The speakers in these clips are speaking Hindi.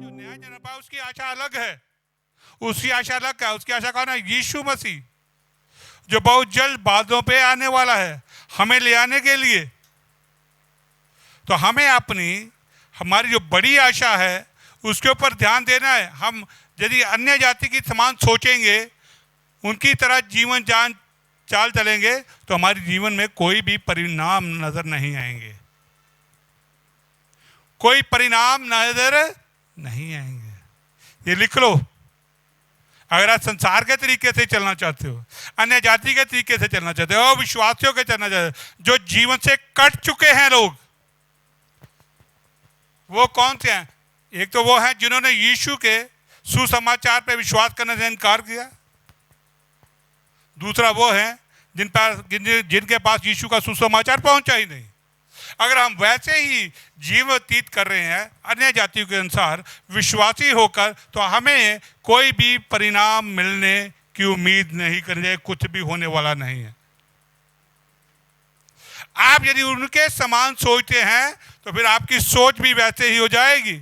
जो नया जन्म पाया उसकी आशा अलग है। उसकी आशा अलग है। उसकी आशा कौन है? यीशु मसीह, जो बहुत जल्द बादलों पे आने वाला है हमें ले आने के लिए। तो हमें हमारी जो बड़ी आशा है उसके ऊपर ध्यान देना है। हम यदि अन्य जाति की समान सोचेंगे, उनकी तरह जीवन जान चाल चलेंगे, तो हमारे जीवन में कोई भी परिणाम नजर नहीं आएंगे। कोई परिणाम नजर नहीं आएंगे। ये लिख लो। अगर आप संसार के तरीके से चलना चाहते हो, अन्य जाति के तरीके से चलना चाहते हो, विश्वासियों के चलना चाहते हो, जो जीवन से कट चुके हैं लोग, वो कौन से हैं? एक तो वो हैं जिन्होंने यीशु के सुसमाचार पे विश्वास करने से इनकार किया। दूसरा वो है जिनके पास यीशु का सुसमाचार पहुंचा ही नहीं। अगर हम वैसे ही जीवन व्यतीत कर रहे हैं अन्य जातियों के अनुसार विश्वासी होकर, तो हमें कोई भी परिणाम मिलने की उम्मीद नहीं करनी चाहिए। कुछ भी होने वाला नहीं है। आप यदि उनके समान सोचते हैं तो फिर आपकी सोच भी वैसे ही हो जाएगी।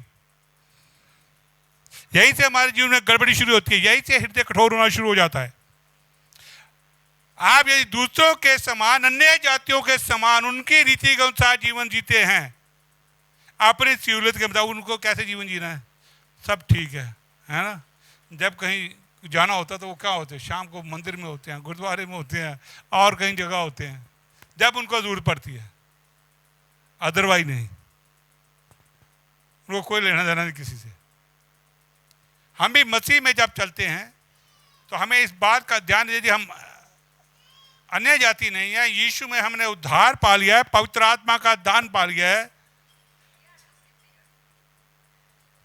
यहीं से हमारे जीवन में गड़बड़ी शुरू होती है। यहीं से हृदय कठोर होना शुरू हो जाता है। आप यदि दूसरों के समान, अन्य जातियों के समान उनकी रीति के अनुसार जीवन जीते हैं, अपनी सहूलियत के मुताबिक, उनको कैसे जीवन जीना है सब ठीक है ना। जब कहीं जाना होता है तो वो क्या होते हैं? शाम को मंदिर में होते हैं, गुरुद्वारे में होते हैं, और कहीं जगह होते हैं जब उनको जरूरत पड़ती है। अदरवाइज नहीं, उनको कोई लेना देना नहीं किसी से। हम भी मसीह में जब चलते हैं तो हमें इस बात का ध्यान, यदि हम अन्य जाति नहीं है, यीशु में हमने उद्धार पा लिया है, पवित्र आत्मा का दान पा लिया है,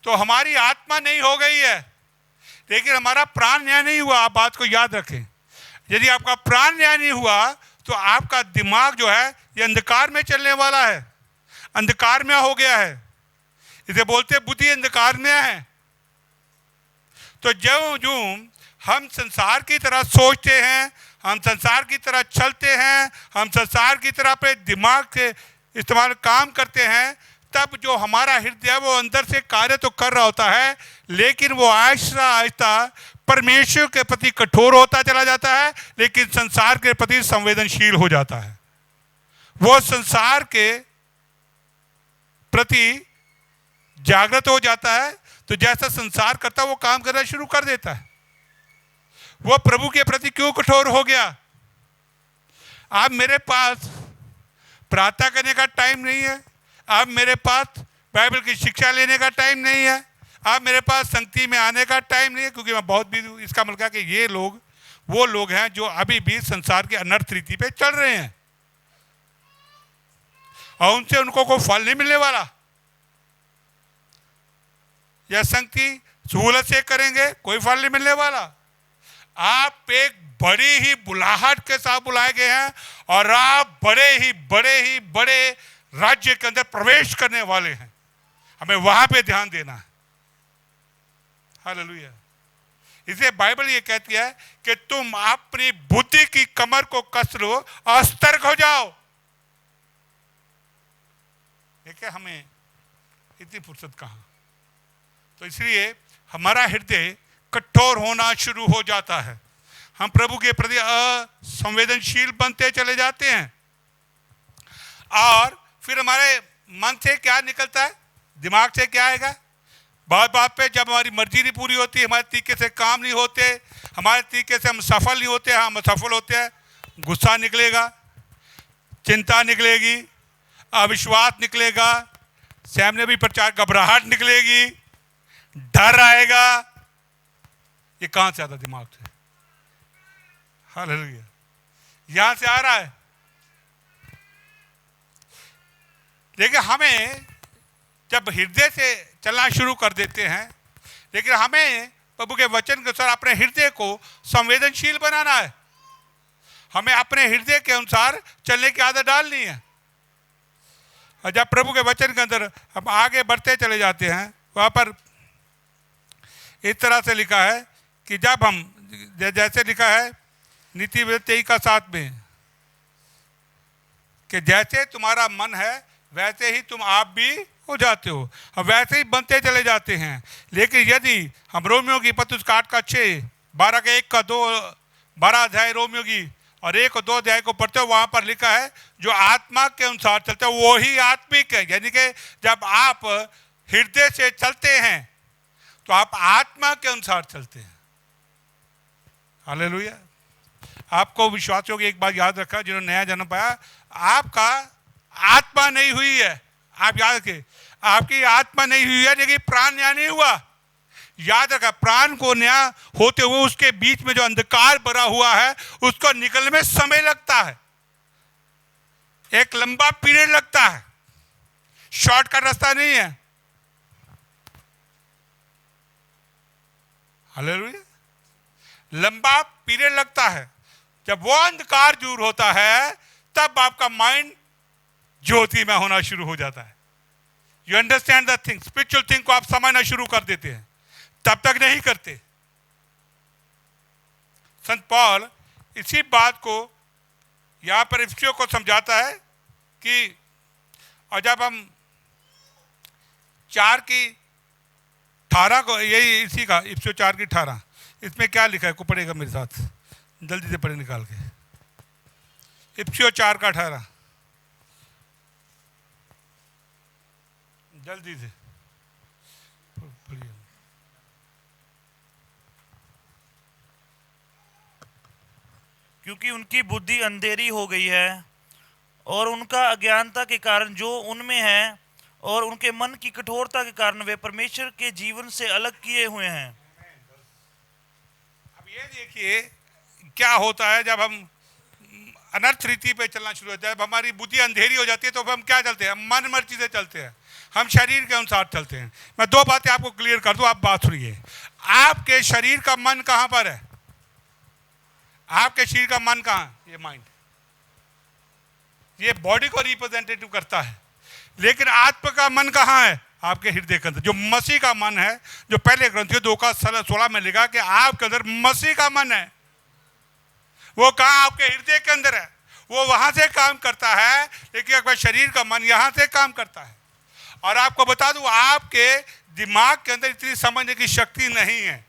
तो हमारी आत्मा नहीं हो गई है, लेकिन हमारा प्राण न्याय नहीं हुआ। आप बात को याद रखें। यदि आपका प्राण न्याय नहीं हुआ तो आपका दिमाग जो है ये अंधकार में चलने वाला है, अंधकार में हो गया है। इसे बोलते बुद्धि अंधकार में है। तो जो हम संसार की तरह सोचते हैं, हम संसार की तरह चलते हैं, हम संसार की तरह अपने दिमाग के इस्तेमाल काम करते हैं, तब जो हमारा हृदय वो अंदर से कार्य तो कर रहा होता है, लेकिन वो आहिस्ता आहिस्ता परमेश्वर के प्रति कठोर होता चला जाता है, लेकिन संसार के प्रति संवेदनशील हो जाता है। वो संसार के प्रति जागृत हो जाता है। तो जैसा संसार करता है वो काम करना शुरू कर देता है। वो प्रभु के प्रति क्यों कठोर हो गया? आप मेरे पास प्रार्थना करने का टाइम नहीं है, आप मेरे पास बाइबल की शिक्षा लेने का टाइम नहीं है, आप मेरे पास संगति में आने का टाइम नहीं है, क्योंकि मैं बहुत बिजी हूं। इसका मतलब कि ये लोग वो लोग हैं जो अभी भी संसार के अनर्थ रीति पे चल रहे हैं, और उनसे उनको कोई फल नहीं मिलने वाला। या संगति सहूलत से करेंगे, कोई फल नहीं मिलने वाला। आप एक बड़ी ही बुलाहट के साथ बुलाए गए हैं, और आप बड़े राज्य के अंदर प्रवेश करने वाले हैं। हमें वहां पे ध्यान देना है। हालेलुया। इसे बाइबल ये कहती है कि तुम अपनी बुद्धि की कमर को कस लो और सतर्क हो जाओ। देखिए हमें इतनी फुर्सत कहां। तो इसलिए हमारा हृदय कठोर होना शुरू हो जाता है। हम प्रभु के प्रति असंवेदनशील बनते चले जाते हैं, और फिर हमारे मन से क्या निकलता है, दिमाग से क्या आएगा? बात पे जब हमारी मर्जी नहीं पूरी होती, हमारे तरीके से काम नहीं होते, हमारे तरीके से हम सफल नहीं होते, हम असफल होते हैं, गुस्सा निकलेगा, चिंता निकलेगी, अविश्वास निकलेगा, सामने भी प्रचार घबराहट निकलेगी, डर आएगा। ये कहां से आता? दिमाग से। हालेलुया। यहां से आ रहा है। लेकिन हमें जब हृदय से चलना शुरू कर देते हैं, लेकिन हमें प्रभु के वचन के अनुसार अपने हृदय को संवेदनशील बनाना है। हमें अपने हृदय के अनुसार चलने की आदत डालनी है। और जब प्रभु के वचन के अंदर हम आगे बढ़ते चले जाते हैं, वहां पर इस तरह से लिखा है कि जब हम, जैसे लिखा है नीति 23:7 में, कि जैसे तुम्हारा मन है वैसे ही तुम आप भी हो जाते हो, हम वैसे ही बनते चले जाते हैं। लेकिन यदि हम रोमियो की पत्र उसका 8 का 6, 12 का 1 का 2, 12 अध्याय रोमियो की और 1 और 2 अध्याय को पढ़ते हो, वहां पर लिखा है जो आत्मा के अनुसार चलते हो वो ही आत्मिक है। यानी कि जब आप हृदय से चलते हैं तो आप आत्मा के अनुसार चलते हैं। हालेलुया। आपको विश्वासियों की एक बात याद रखा, जिन्होंने नया जन्म पाया, आपका आत्मा नहीं हुई है। आप याद रखें, आपकी आत्मा नहीं हुई है, लेकिन प्राण नया नहीं हुआ। याद रखा, प्राण को नया होते हुए उसके बीच में जो अंधकार भरा हुआ है उसको निकलने में समय लगता है, एक लंबा पीरियड लगता है, शॉर्टकट रास्ता नहीं है। हालेलुया। लंबा पीरियड लगता है। जब वो अंधकार दूर होता है तब आपका माइंड ज्योति में होना शुरू हो जाता है। You understand the thing, spiritual thing को आप समझना शुरू कर देते हैं, तब तक नहीं करते। संत पॉल इसी बात को यहां पर इफिसियों को समझाता है कि, और जब हम 4 की 18 को, यही इसी का इफिसियों 4 की 18, इसमें क्या लिखा है, को पढ़ेगा मेरे साथ, जल्दी से पढ़े निकाल के। इफिसियों 4 का 18 जल्दी से पढ़िए। क्योंकि उनकी बुद्धि अंधेरी हो गई है और उनका अज्ञानता के कारण जो उनमें है और उनके मन की कठोरता के कारण वे परमेश्वर के जीवन से अलग किए हुए हैं। अब ये देखिए क्या होता है जब हम अनर्थ रीति पे चलना शुरू होता है, जब हमारी बुद्धि अंधेरी हो जाती है तो हम क्या चलते हैं, मन मर्जी से चलते हैं, हम शरीर के अनुसार चलते हैं। मैं 2 बातें आपको क्लियर कर दूं, आप बात सुनिए। आपके शरीर का मन कहां पर है? आपके शरीर का मन कहां? ये माइंड, ये बॉडी को रिप्रेजेंटेटिव करता है। लेकिन आत्मा का मन कहां है? आपके हृदय के अंदर। जो मसीह का मन है, जो पहले ग्रंथियों 2 का 16 में लिखा कि आपके अंदर मसीह का मन है, वो कहां? आपके हृदय के अंदर है। वो वहां से काम करता है, लेकिन आपका शरीर का मन यहां से काम करता है। और आपको बता दूं, आपके दिमाग के अंदर इतनी समझने की शक्ति नहीं है,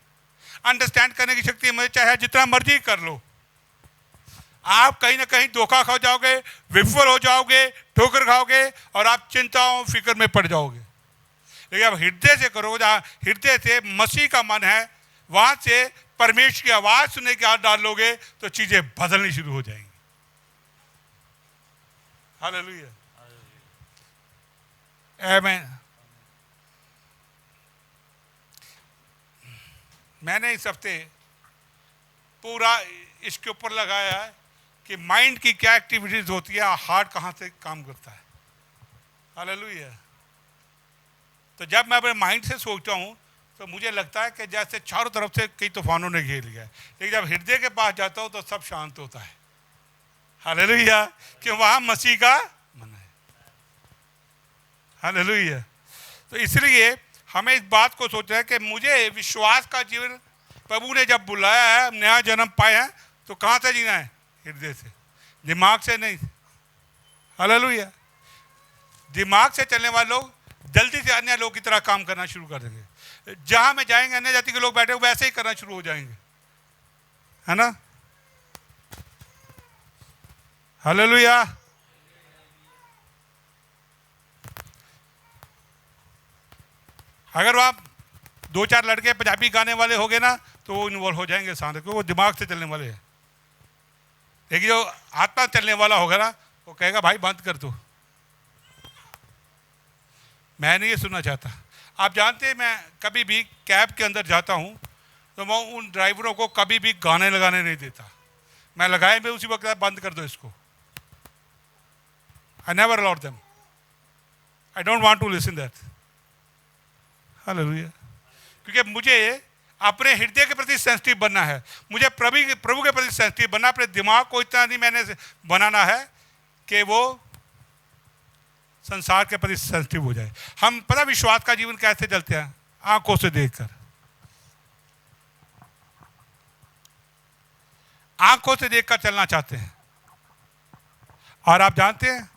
अंडरस्टैंड करने की शक्ति, मुझे चाहे जितना मर्जी कर लो, आप कहीं ना कहीं धोखा खा जाओगे, विफल हो जाओगे, ठोकर खाओगे और आप चिंताओं फिक्र में पड़ जाओगे। लेकिन आप हृदय से करोगे, जहां हृदय से मसीह का मन है, वहां से परमेश्वर की आवाज सुनने की आदत डाल लोगे तो चीजें बदलनी शुरू हो जाएंगी। हालेलुया, आमीन। मैंने इस हफ्ते पूरा इसके ऊपर लगाया है कि माइंड की क्या एक्टिविटीज होती है, हार्ट कहां से काम करता है। हालेलुया। तो जब मैं अपने माइंड से सोचता हूं तो मुझे लगता है कि जैसे चारों तरफ से कई तूफानों ने घेर लिया है, लेकिन जब हृदय के पास जाता हूं तो सब शांत होता है। हालेलुया, कि वहां मसीह का मन है। हालेलुया। तो इसलिए हमें इस बात को सोचना है कि मुझे विश्वास का जीवन प्रभु ने जब बुलाया है, नया जन्म पाया है, तो कहां से जीना है? हृदय से, दिमाग से नहीं। हालेलुया। दिमाग से चलने वाले लोग जल्दी से अन्य लोग की तरह काम करना शुरू कर देंगे। जहां में जाएंगे अन्य जाति के लोग बैठे वैसे ही करना शुरू हो जाएंगे, है ना। हालेलुया। अगर आप 2-4 लड़के पंजाबी गाने वाले हो गए ना तो वो इन्वॉल्व हो जाएंगे साथ, क्योंकि वो दिमाग से चलने वाले हैं। लेकिन जो आत्मा चलने वाला होगा ना, वो कहेगा भाई बंद कर दो, मैं नहीं ये सुनना चाहता। आप जानते हैं, मैं कभी भी कैब के अंदर जाता हूं तो मैं उन ड्राइवरों को कभी भी गाने लगाने नहीं देता। मैं लगाए भी उसी वक्त बंद कर दो इसको। I never allowed them, I don't want to listen that. Hallelujah. क्योंकि मुझे अपने हृदय के प्रति सेंसिटिव बनना है, मुझे प्रभु के प्रति सेंसिटिव बनना। अपने दिमाग को इतना नहीं मैंने बनाना है कि वो संसार के प्रति सेंसिटिव हो जाए। हम पता विश्वास का जीवन कैसे चलते हैं? आंखों से देखकर, आंखों से देखकर चलना चाहते हैं। और आप जानते हैं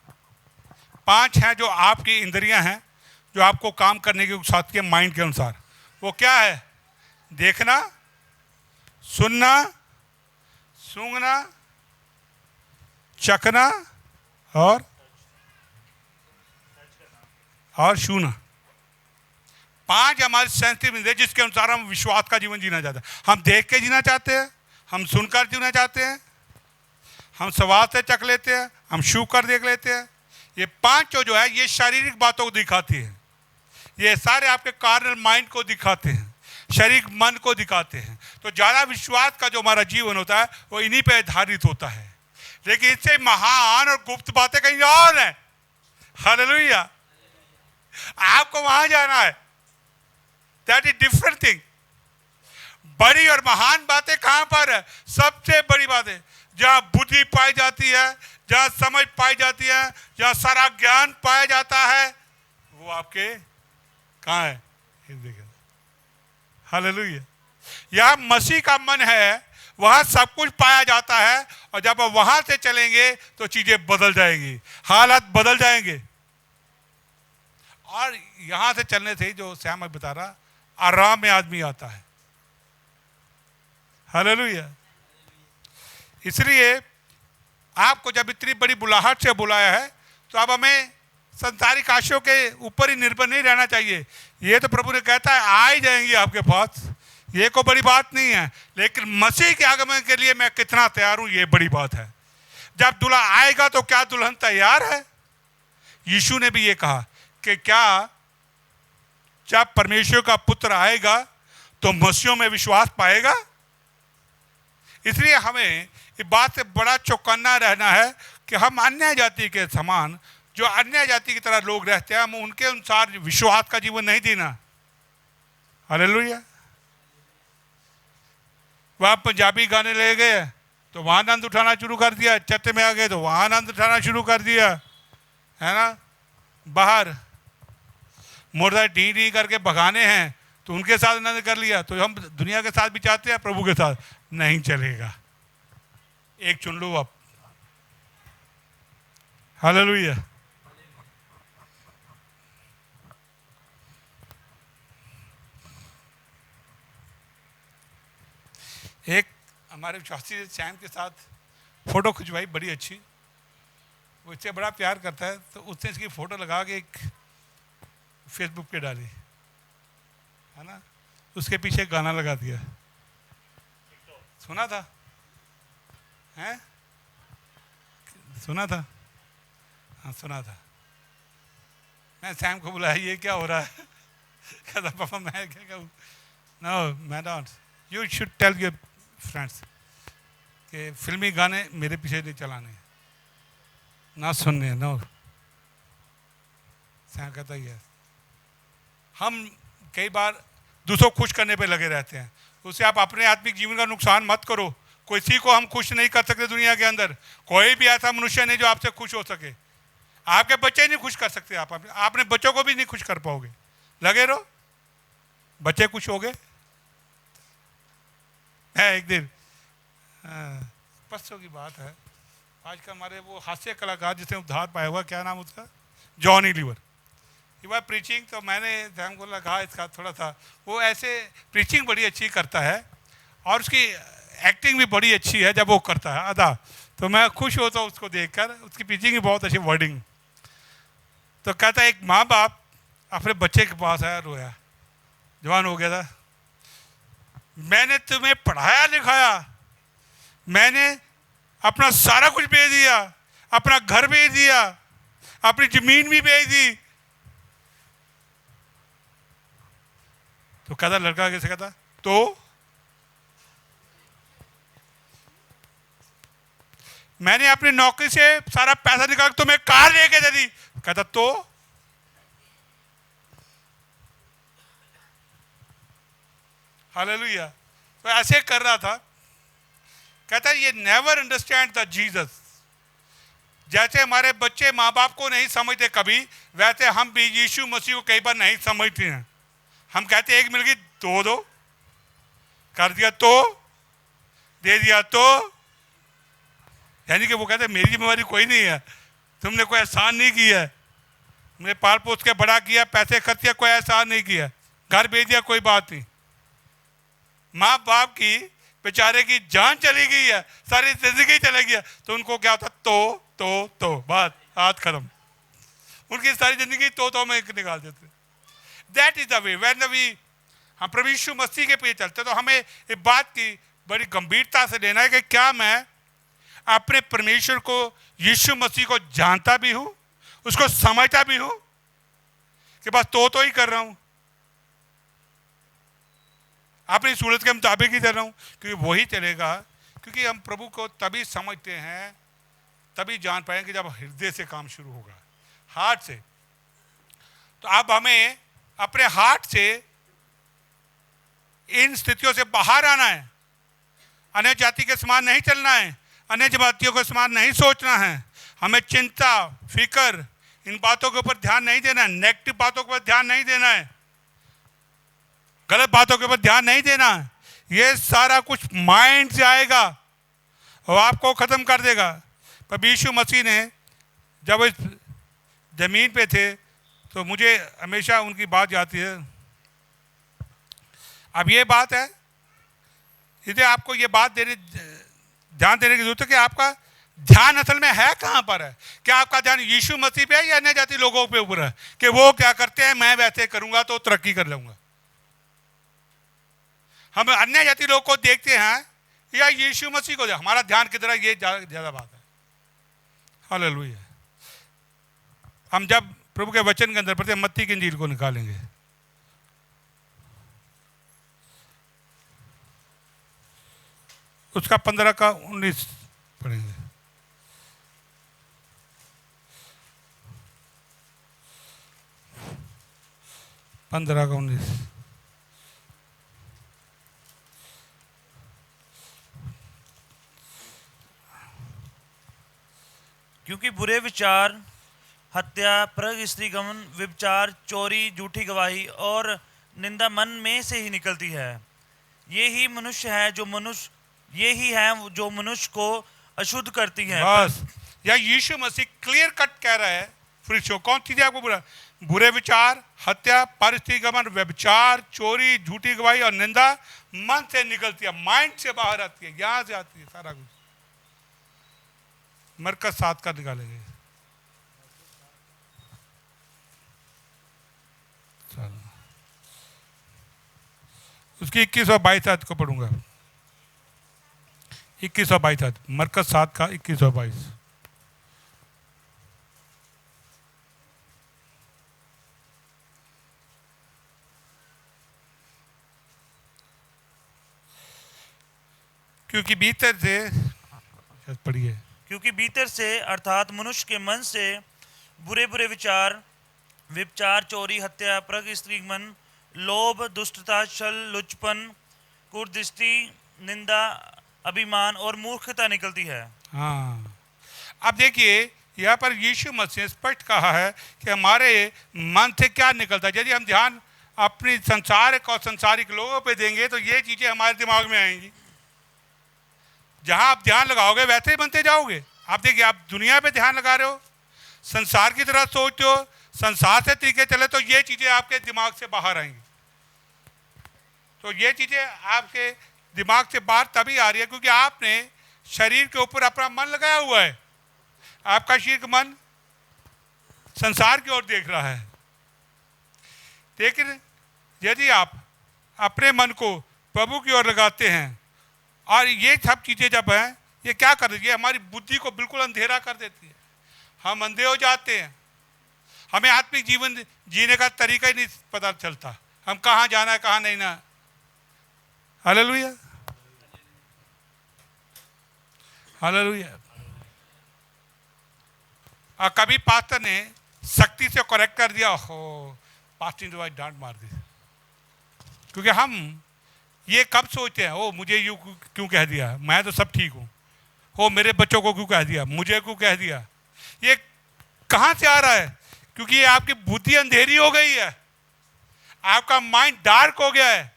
5 हैं जो आपकी इंद्रियां हैं, जो आपको काम करने के साथ के माइंड के अनुसार। वो क्या है? देखना, सुनना, सूंघना, चखना और छूना। 5 हमारे सेंसिटिव इंद्रिय जिसके अनुसार हम विश्वास का जीवन जीना चाहते हैं। हम देख के जीना चाहते हैं, हम सुनकर जीना चाहते हैं, हम स्वाद से चख लेते हैं, हम छू कर देख लेते हैं। ये 5 जो है ये शारीरिक बातों को दिखाती है। ये सारे आपके कार्नल माइंड को दिखाते हैं, शारीरिक मन को दिखाते हैं। तो ज़्यादा विश्वास का जो हमारा जीवन होता है वो इन्हीं पे आधारित होता है। लेकिन इससे महान और गुप्त बातें कहीं और है। हालेलुया। आपको वहां जाना है। That is different thing. बड़ी और महान बातें कहां पर है? सबसे बड़ी बातें जहां बुद्धि पाई जाती है, जहां समझ पाई जाती है, जहां सारा ज्ञान पाया जाता है, वो आपके कहां है? हालेलुया। यहां मसीह का मन है, वहां सब कुछ पाया जाता है। और जब आप वहां से चलेंगे तो चीजें बदल जाएंगी, हालात बदल जाएंगे। और यहां से चलने से जो श्याम मैं बता रहा, आराम में आदमी आता है। हालेलुया। इसलिए आपको जब इतनी बड़ी बुलाहट से बुलाया है तो अब हमें संसारिक आशयों के ऊपर ही निर्भर नहीं रहना चाहिए। ये तो प्रभु ने कहता है आ ही जाएंगी आपके पास, ये कोई बड़ी बात नहीं है। लेकिन मसीह के आगमन के लिए मैं कितना तैयार हूं, ये बड़ी बात है। जब दूल्हा आएगा तो क्या दुल्हन तैयार है? यीशु ने भी ये कहा कि क्या जब परमेश्वर का पुत्र आएगा तो मसीहों में विश्वास पाएगा? इसलिए हमें इस बात से बड़ा चौकन्ना रहना है कि हम अन्य जाति के समान, जो अन्य जाति की तरह लोग रहते हैं, हम उनके अनुसार विश्वास का जीवन नहीं जीना। हालेलुया। वहाँ पंजाबी गाने ले गए तो वहाँ आनंद उठाना शुरू कर दिया, चर्च में आ गए तो वहाँ आनंद उठाना शुरू कर दिया, है ना। बाहर मुर्दा डी डी करके भगाने हैं तो उनके साथ आनंद कर लिया। तो हम दुनिया के साथ भी चाहते हैं, प्रभु के साथ नहीं चलेगा। एक चुन लो आप। हालेलुया। एक हमारे शास्त्री श्याम के साथ फोटो खिंचवाई बड़ी अच्छी, वो इससे बड़ा प्यार करता है तो उसने इसकी फ़ोटो लगा के एक फेसबुक पे डाली, है ना। उसके पीछे गाना लगा दिया, सुना था? हैं? सुना था? हाँ सुना था। मैं सैम को बुलाया, ये क्या हो रहा है? कहता पापा मैं क्या कहूँ? नो मैं don't, you should tell your friends कि फिल्मी गाने मेरे पीछे नहीं चलाने, ना सुनने, नो। सैम कहता है हम कई बार दूसरों को खुश करने पे लगे रहते हैं, उससे आप अपने आत्मिक जीवन का नुकसान मत करो। किसी को हम खुश नहीं कर सकते दुनिया के अंदर, कोई भी ऐसा मनुष्य नहीं जो आपसे खुश हो सके। आपके बच्चे नहीं खुश कर सकते, आप अपने बच्चों को भी नहीं खुश कर पाओगे। लगे रहो, बच्चे खुश हो गए। एक दिन परसों की बात है, आज का हमारे वो हास्य कलाकार जिसने उद्धार पाया हुआ, क्या नाम उसका, जॉनी लीवर, ये बार प्रीचिंग, तो मैंने ध्यान को लगा इसका थोड़ा सा, वो ऐसे प्रीचिंग बड़ी अच्छी करता है और उसकी एक्टिंग भी बड़ी अच्छी है जब वो करता है अदा, तो मैं खुश होता हूँ उसको देखकर, उसकी प्रीचिंग भी बहुत अच्छी वर्डिंग। तो कहता है एक माँ बाप अपने बच्चे के पास आया, रोया, जवान हो गया था, मैंने तुम्हें पढ़ाया लिखाया, मैंने अपना सारा कुछ बेच दिया, अपना घर बेच दिया, अपनी जमीन भी बेच दी। तो कहता लड़का कैसे कहता, तो मैंने अपनी नौकरी से सारा पैसा निकाल तुम्हें कार लेके दे दी। कहता तो हालेलुया। तो ऐसे कर रहा था। कहता ये नेवर अंडरस्टैंड द जीसस। जैसे हमारे बच्चे माँ बाप को नहीं समझते कभी, वैसे हम भी यीशु मसीह को कई बार नहीं समझते हैं। हम कहते एक मिल गई तो दो, कर दिया तो, दे दिया तो, यानी कि वो कहते मेरी जिम्मेवारी कोई नहीं है, तुमने कोई एहसान नहीं किया है, मैंने पाल पोस के बड़ा किया, पैसे खर्च किया, कोई एहसान नहीं किया, घर भेज दिया, कोई बात नहीं। माँ बाप की बेचारे की जान चली गई है, सारी जिंदगी चली गई है, तो उनको क्या होता? तो बात हाथ खत्म। उनकी सारी जिंदगी तो में निकाल देते। That is the way when we हम प्रभु यीशु मसीह के पीछे चलते, तो हमें इस बात की बड़ी गंभीरता से लेना है कि क्या मैं अपने परमेश्वर को, यीशु मसीह को जानता भी हूं, उसको समझता भी हूं, कि बस तो ही कर रहा हूं, अपनी सूरत के मुताबिक ही कर रहा हूं, क्योंकि वही चलेगा। क्योंकि हम प्रभु को तभी समझते हैं, तभी जान पाएंगे जब हृदय से काम शुरू होगा, हार्ट से। तो अब हमें अपने हार्ट से इन स्थितियों से बाहर आना है। अन्य जाति के समान नहीं चलना है, अन्य जातियों के समान नहीं सोचना है। हमें चिंता, फिक्र, इन बातों के ऊपर ध्यान नहीं देना है, नेगेटिव बातों के ऊपर ध्यान नहीं देना है, गलत बातों के ऊपर ध्यान नहीं देना है। ये सारा कुछ माइंड से आएगा और आपको खत्म कर देगा। पर यीशु मसीह ने जब इस जमीन पे थे, तो मुझे हमेशा उनकी बात आती है। अब ये बात है, इसलिए आपको ये बात ध्यान देने की जरूरत है कि आपका ध्यान असल में है कहाँ पर है। क्या आपका ध्यान यीशु मसीह पे है या अन्य जाति लोगों पे ऊपर है, कि वो क्या करते हैं मैं वैसे करूंगा तो तरक्की कर लूंगा। हम अन्य जाति लोगों को देखते हैं या यीशु मसीह को? हमारा ध्यान किधर है, ये ज्यादा बात है। हालेलुया। हम जब प्रभु के वचन के अंदर पढ़ते हैं, मत्ती की इंजील को निकालेंगे, उसका 15 का 19 पढ़ेंगे। पंद्रह का 19। क्योंकि बुरे विचार, हत्या, परग स्त्री गमन, व्यभिचार, चोरी, झूठी गवाही और निंदा मन में से ही निकलती है। ये ही है जो मनुष्य को अशुद्ध करती है। बस या यीशु मसीह क्लियर कट कह रहा है फरीसियों, कौन चीजें आपको बुरे विचार, हत्या, परस्त्री गमन, व्यभिचार, चोरी, झूठी गवाही और निंदा मन से निकलती है, माइंड से बाहर आती है, यहां से आती है सारा कुछ। मरकज 7 का निकालेंगे। उसकी 21 और 22 को पढ़ूंगा। 21 और 22, मरकज 7 का 21 और 22। क्योंकि भीतर से, पढ़िए, क्योंकि भीतर से अर्थात मनुष्य के मन से बुरे बुरे विचार, व्यभिचार, चोरी, हत्या, परग स्त्री गमन, लोभ, दुष्टता, छल, लुचपन, कुदृष्टि, निंदा, अभिमान और मूर्खता निकलती है। हाँ, अब देखिए यहाँ पर यीशु मसीह ने स्पष्ट कहा है कि हमारे मन से क्या निकलता है। यदि हम ध्यान अपनी संसारिक और संसारिक लोगों पे देंगे तो ये चीजें हमारे दिमाग में आएंगी। जहां आप ध्यान लगाओगे वैसे ही बनते जाओगे। आप देखिए, आप दुनिया पे ध्यान लगा रहे हो, संसार की तरह सोचते हो, संसार से तरीके चले, तो ये चीजें आपके दिमाग से बाहर आएंगी। तो ये चीजें आपके दिमाग से बाहर तभी आ रही है क्योंकि आपने शरीर के ऊपर अपना मन लगाया हुआ है। आपका शरीर का मन संसार की ओर देख रहा है। लेकिन यदि आप अपने मन को प्रभु की ओर लगाते हैं, और ये सब चीजें जब हैं, ये क्या कर देती है? हमारी बुद्धि को बिल्कुल अंधेरा कर देती है। हम अंधे हो जाते हैं, हमें आत्मिक जीवन जीने का तरीका ही नहीं पता चलता, हम कहाँ जाना है कहाँ नहीं ना। Hallelujah, hallelujah. और कभी पास्टर ने सख्ती से करेक्ट कर दिया, हो पास्टर ने डांट मार दी, क्योंकि हम ये कब सोचते हैं, ओ मुझे यूं क्यों कह दिया, मैं तो सब ठीक हूं, हो मेरे बच्चों को क्यों कह दिया, मुझे क्यों कह दिया। ये कहां से आ रहा है? क्योंकि ये आपकी बुद्धि अंधेरी हो गई है, आपका माइंड डार्क हो गया है,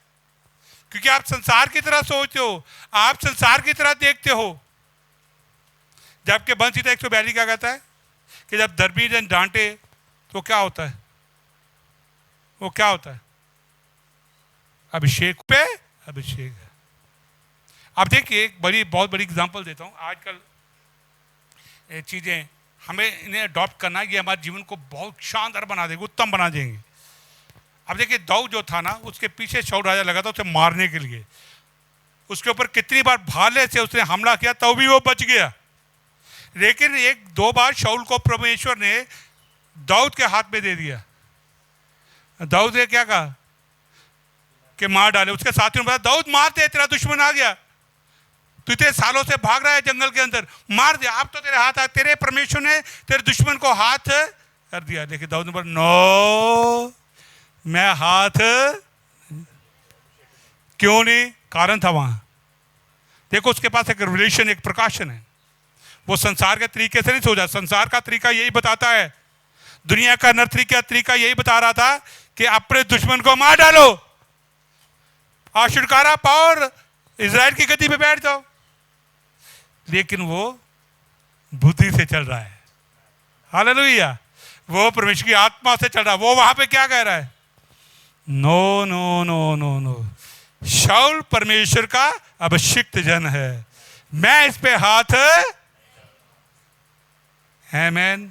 क्योंकि आप संसार की तरह सोचते हो, आप संसार की तरह देखते हो। जबकि बंसीता 142 क्या कहता है कि जब धर्मी जन डांटे तो क्या होता है? वो क्या होता है? अभिषेक पे अभिषेक है। अब देखिए एक बहुत बड़ी एग्जांपल देता हूँ। आजकल चीज़ें हमें इन्हें अडॉप्ट करना है, ये हमारे जीवन को बहुत शानदार बना देंगे, उत्तम बना देंगे। अब देखिए दाऊद जो था ना, उसके पीछे शाऊल राजा लगा था उसे मारने के लिए। उसके ऊपर कितनी बार भाले से उसने हमला किया तो भी वो बच गया। लेकिन एक दो बार शाऊल को परमेश्वर ने दाऊद के हाथ में दे दिया। दाऊद ने क्या कहा कि मार डाले। उसके साथियों ने बताया दाऊद मार दे, तेरा दुश्मन आ गया, तू इतने सालों से भाग रहा है जंगल के अंदर, मार दे, अब तो तेरे हाथ आ, तेरे परमेश्वर ने तेरे दुश्मन को हाथ कर दिया। लेकिन दाऊद ने बोला नो, मैं हाथ क्यों नहीं? कारण था वहां। देखो उसके पास एक रिवलेशन, एक प्रकाशन है। वो संसार के तरीके से नहीं सोचा। संसार का तरीका यही बताता है, दुनिया का नर्तरी का तरीका यही बता रहा था कि अपने दुश्मन को मार डालो और छुटकारा पाओ और इजराइल की गद्दी पे बैठ जाओ। लेकिन वो बुद्धि से चल रहा है। हालेलुया। वो परमेश्वर की आत्मा से चल रहा है। वो वहां पे क्या कह रहा है? No no no no no, Saul परमेश्वर का अभिषिक्त जन है, मैं इस पे हाथ आमेन।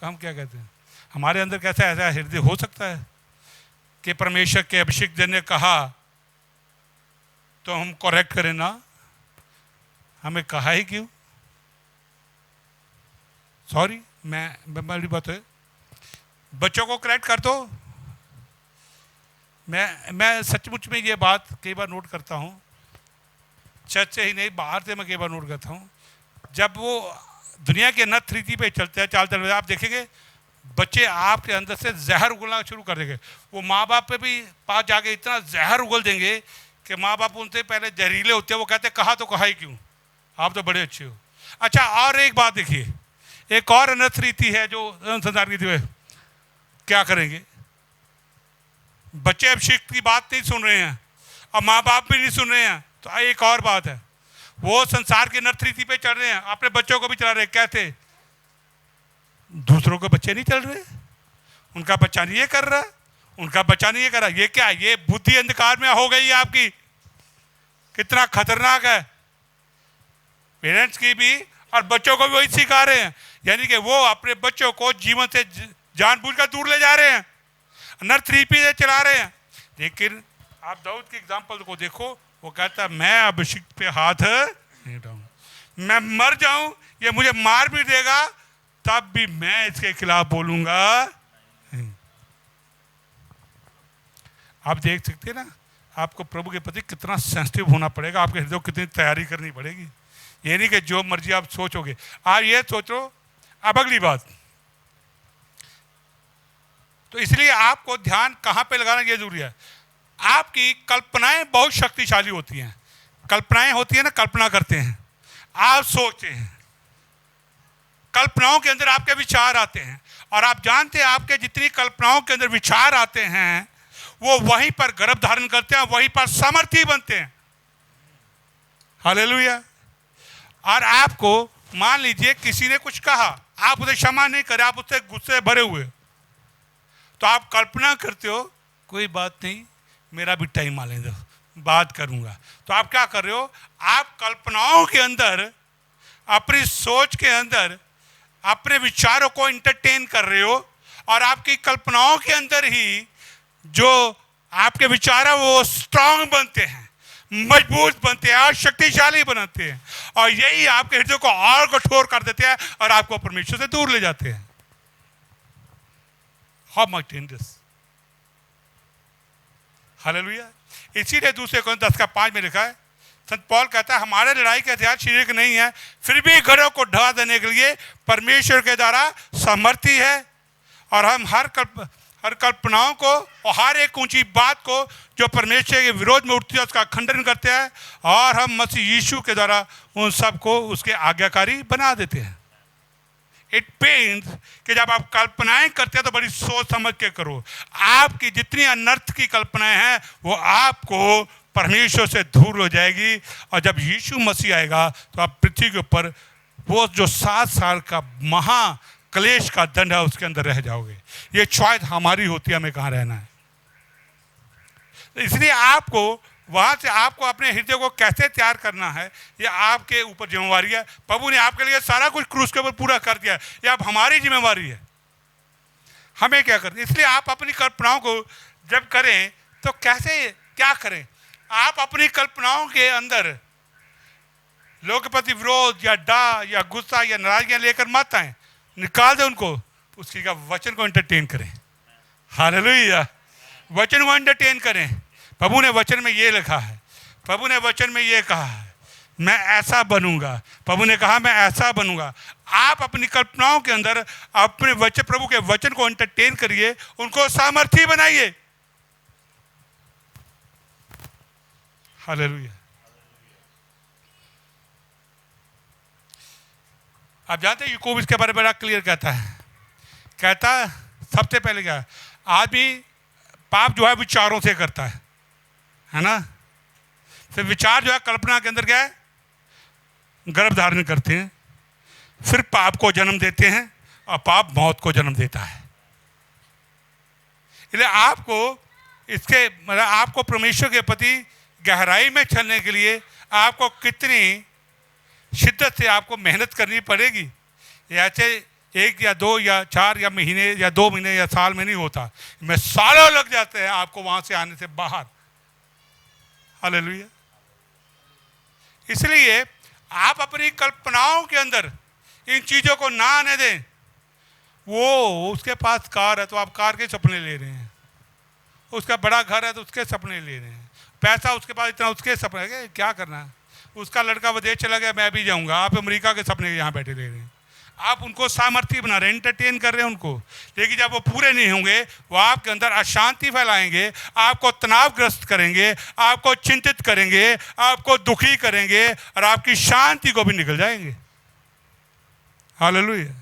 तो हम क्या कहते हैं? हमारे अंदर कैसा ऐसा हृदय हो सकता है कि परमेश्वर के अभिषिक्त जन ने कहा तो हम करेक्ट करें ना? हमें कहा ही क्यों? सॉरी, मेरी बात है, बच्चों को करेक्ट कर दो। मैं सचमुच में ये बात कई बार नोट करता हूँ, चर्च से ही नहीं बाहर से मैं कई बार नोट करता हूँ। जब वो दुनिया के नत रीति पे चलते हैं, चाल चल, आप देखेंगे बच्चे आपके अंदर से जहर उगलना शुरू कर देंगे। वो माँ बाप पे भी पास जाके इतना जहर उगल देंगे कि माँ बाप उनसे पहले जहरीले होते हैं। वो कहते कहा तो कहा ही क्यों, आप तो बड़े अच्छे हो। अच्छा, और एक बात देखिए, एक और अनर्थ रीति है जो संसार की थी। क्या करेंगे? बच्चे अभिषेक की बात नहीं सुन रहे हैं और माँ बाप भी नहीं सुन रहे हैं। तो एक और बात है, वो संसार की नर्थ रीति पे चल रहे हैं, अपने बच्चों को भी चला रहे। कहते दूसरों के बच्चे नहीं चल रहे, उनका बच्चा नहीं ये कर रहा, उनका बच्चा नहीं ये कर रहा। ये क्या? ये बुद्धि अंधकार में हो गई है आपकी। कितना खतरनाक है। पेरेंट्स की भी और बच्चों को भी वही सिखा रहे हैं, यानी कि वो अपने बच्चों को जीवन से जानबूझकर दूर ले जा रहे हैं, नर्थ रीति से चला रहे हैं। लेकिन आप दाऊद की एग्जाम्पल को देखो, वो कहता है मैं अभिषिक्त पे हाथ नहीं डालूंगा, मैं मर जाऊं, ये मुझे मार भी देगा तब भी मैं इसके खिलाफ बोलूंगा। आप देख सकते हैं ना, आपको प्रभु के प्रति कितना सेंसिटिव होना पड़ेगा, आपके हृदय को कितनी तैयारी करनी पड़ेगी। ये नहीं कि जो मर्जी आप सोचोगे। आप ये सोचो। अब अगली बात, तो इसलिए आपको ध्यान कहां पे लगाना ये जरूरी है। आपकी कल्पनाएं बहुत शक्तिशाली होती हैं। कल्पनाएं होती है ना, कल्पना करते हैं, आप सोचते हैं, कल्पनाओं के अंदर आपके विचार आते हैं, और आप जानते हैं आपके जितनी कल्पनाओं के अंदर विचार आते हैं वो वहीं पर गर्भ धारण करते हैं, वहीं पर सामर्थ्य बनते हैं। हालेलुया। और आपको मान लीजिए किसी ने कुछ कहा, आप उसे क्षमा नहीं करे, आप उससे गुस्से भरे हुए, तो आप कल्पना करते हो कोई बात नहीं, मेरा भी टाइम आने दो, बात करूंगा। तो आप क्या कर रहे हो? आप कल्पनाओं के अंदर, अपनी सोच के अंदर अपने विचारों को इंटरटेन कर रहे हो, और आपकी कल्पनाओं के अंदर ही जो आपके विचार है वो स्ट्रांग बनते हैं, मजबूत बनते हैं और शक्तिशाली बनाते हैं, और यही आपके हृदय को और कठोर कर देते हैं और आपको परमेश्वर से दूर ले जाते हैं। How much in this? Hallelujah. इसीलिए दूसरे कोरिन्थियों 10:5 में लिखा है, संत पौल कहता है हमारे लड़ाई के हथियार शरीर के नहीं है, फिर भी घरों को ढा देने के लिए परमेश्वर के द्वारा सामर्थी है, और हम हर कल्पनाओं को और हर एक ऊंची बात को जो परमेश्वर के विरोध में उठती है उसका खंडन करते हैं, और हम मसीह यीशु के द्वारा उन सब को उसके आज्ञाकारी बना देते हैं। इट पेन्स कि जब आप कल्पनाएं करते हैं तो बड़ी सोच समझ के करो। आपकी जितनी अनर्थ की कल्पनाएं हैं वो आपको परमेश्वर से दूर हो जाएगी, और जब यीशु मसीह आएगा तो आप पृथ्वी के ऊपर वो जो 7 साल का महा क्लेश का दंड है उसके अंदर रह जाओगे। ये चॉइस हमारी होती है हमें कहाँ रहना है। तो इसलिए आपको वहां से आपको अपने हृदय को कैसे तैयार करना है ये आपके ऊपर जिम्मेवारी है। प्रभु ने आपके लिए सारा कुछ क्रूस के ऊपर पूरा कर दिया है, ये अब हमारी जिम्मेवारी है हमें क्या करना। इसलिए आप अपनी कल्पनाओं को जब करें तो कैसे क्या करें, आप अपनी कल्पनाओं के अंदर लोग के प्रति विरोध या डा या गुस्सा या नाराजगियां लेकर मत आए, निकाल दे उनको, उसकी का वचन को एंटरटेन करें। हालेलुया, वचन को एंटरटेन करें। प्रभु ने वचन में ये लिखा है, प्रभु ने वचन में ये कहा है मैं ऐसा बनूंगा, प्रभु ने कहा मैं ऐसा बनूंगा। आप अपनी कल्पनाओं के अंदर अपने वचन प्रभु के वचन को एंटरटेन करिए, उनको सामर्थी बनाइए। हालेलुया। आप जानते हैं याकूब इसके बारे में बड़ा क्लियर कहता है सबसे पहले क्या, आदमी पाप जो है विचारों से करता है ना। फिर विचार जो है कल्पना के अंदर क्या है, गर्भ धारण करते हैं, फिर पाप को जन्म देते हैं और पाप मौत को जन्म देता है। इसलिए आपको इसके मतलब आपको परमेश्वर के प्रति गहराई में चलने के लिए आपको कितनी शिद्दत से आपको मेहनत करनी पड़ेगी। ऐसे 1 या 2 या 4 या महीने या 2 महीने या साल में नहीं होता, में सालों लग जाते हैं आपको वहां से आने से बाहर। हालेलुया। इसलिए आप अपनी कल्पनाओं के अंदर इन चीजों को ना आने दें। वो उसके पास कार है तो आप कार के सपने ले रहे हैं, उसका बड़ा घर है तो उसके सपने ले रहे हैं, पैसा उसके पास इतना उसके सपने, क्या करना है। उसका लड़का विदेश चला गया मैं भी जाऊंगा, आप अमेरिका के सपने यहाँ बैठे ले रहे हैं। आप उनको सामर्थ्य बना रहे हैं, एंटरटेन कर रहे हैं उनको, लेकिन जब वो पूरे नहीं होंगे वो आपके अंदर अशांति फैलाएंगे, आपको तनावग्रस्त करेंगे, आपको चिंतित करेंगे, आपको दुखी करेंगे और आपकी शांति को भी निकल जाएंगे। हालेलुया।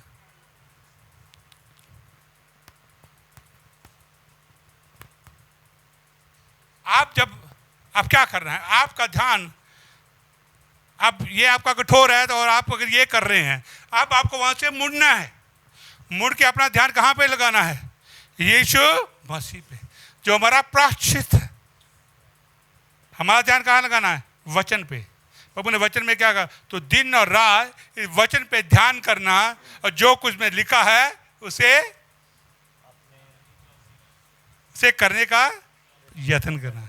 आप क्या कर रहे हैं, आपका ध्यान अब ये आपका कठोर है तो और आप अगर ये कर रहे हैं, अब आपको वहां से मुड़ना है। मुड़ के अपना ध्यान कहाँ पे लगाना है, यीशु मसीह पे जो हमारा प्रायश्चित है। हमारा ध्यान कहाँ लगाना है, वचन पे। प्रभु ने वचन में क्या कहा, तो दिन और रात इस वचन पे ध्यान करना और जो कुछ में लिखा है उसे करने का यत्न करना,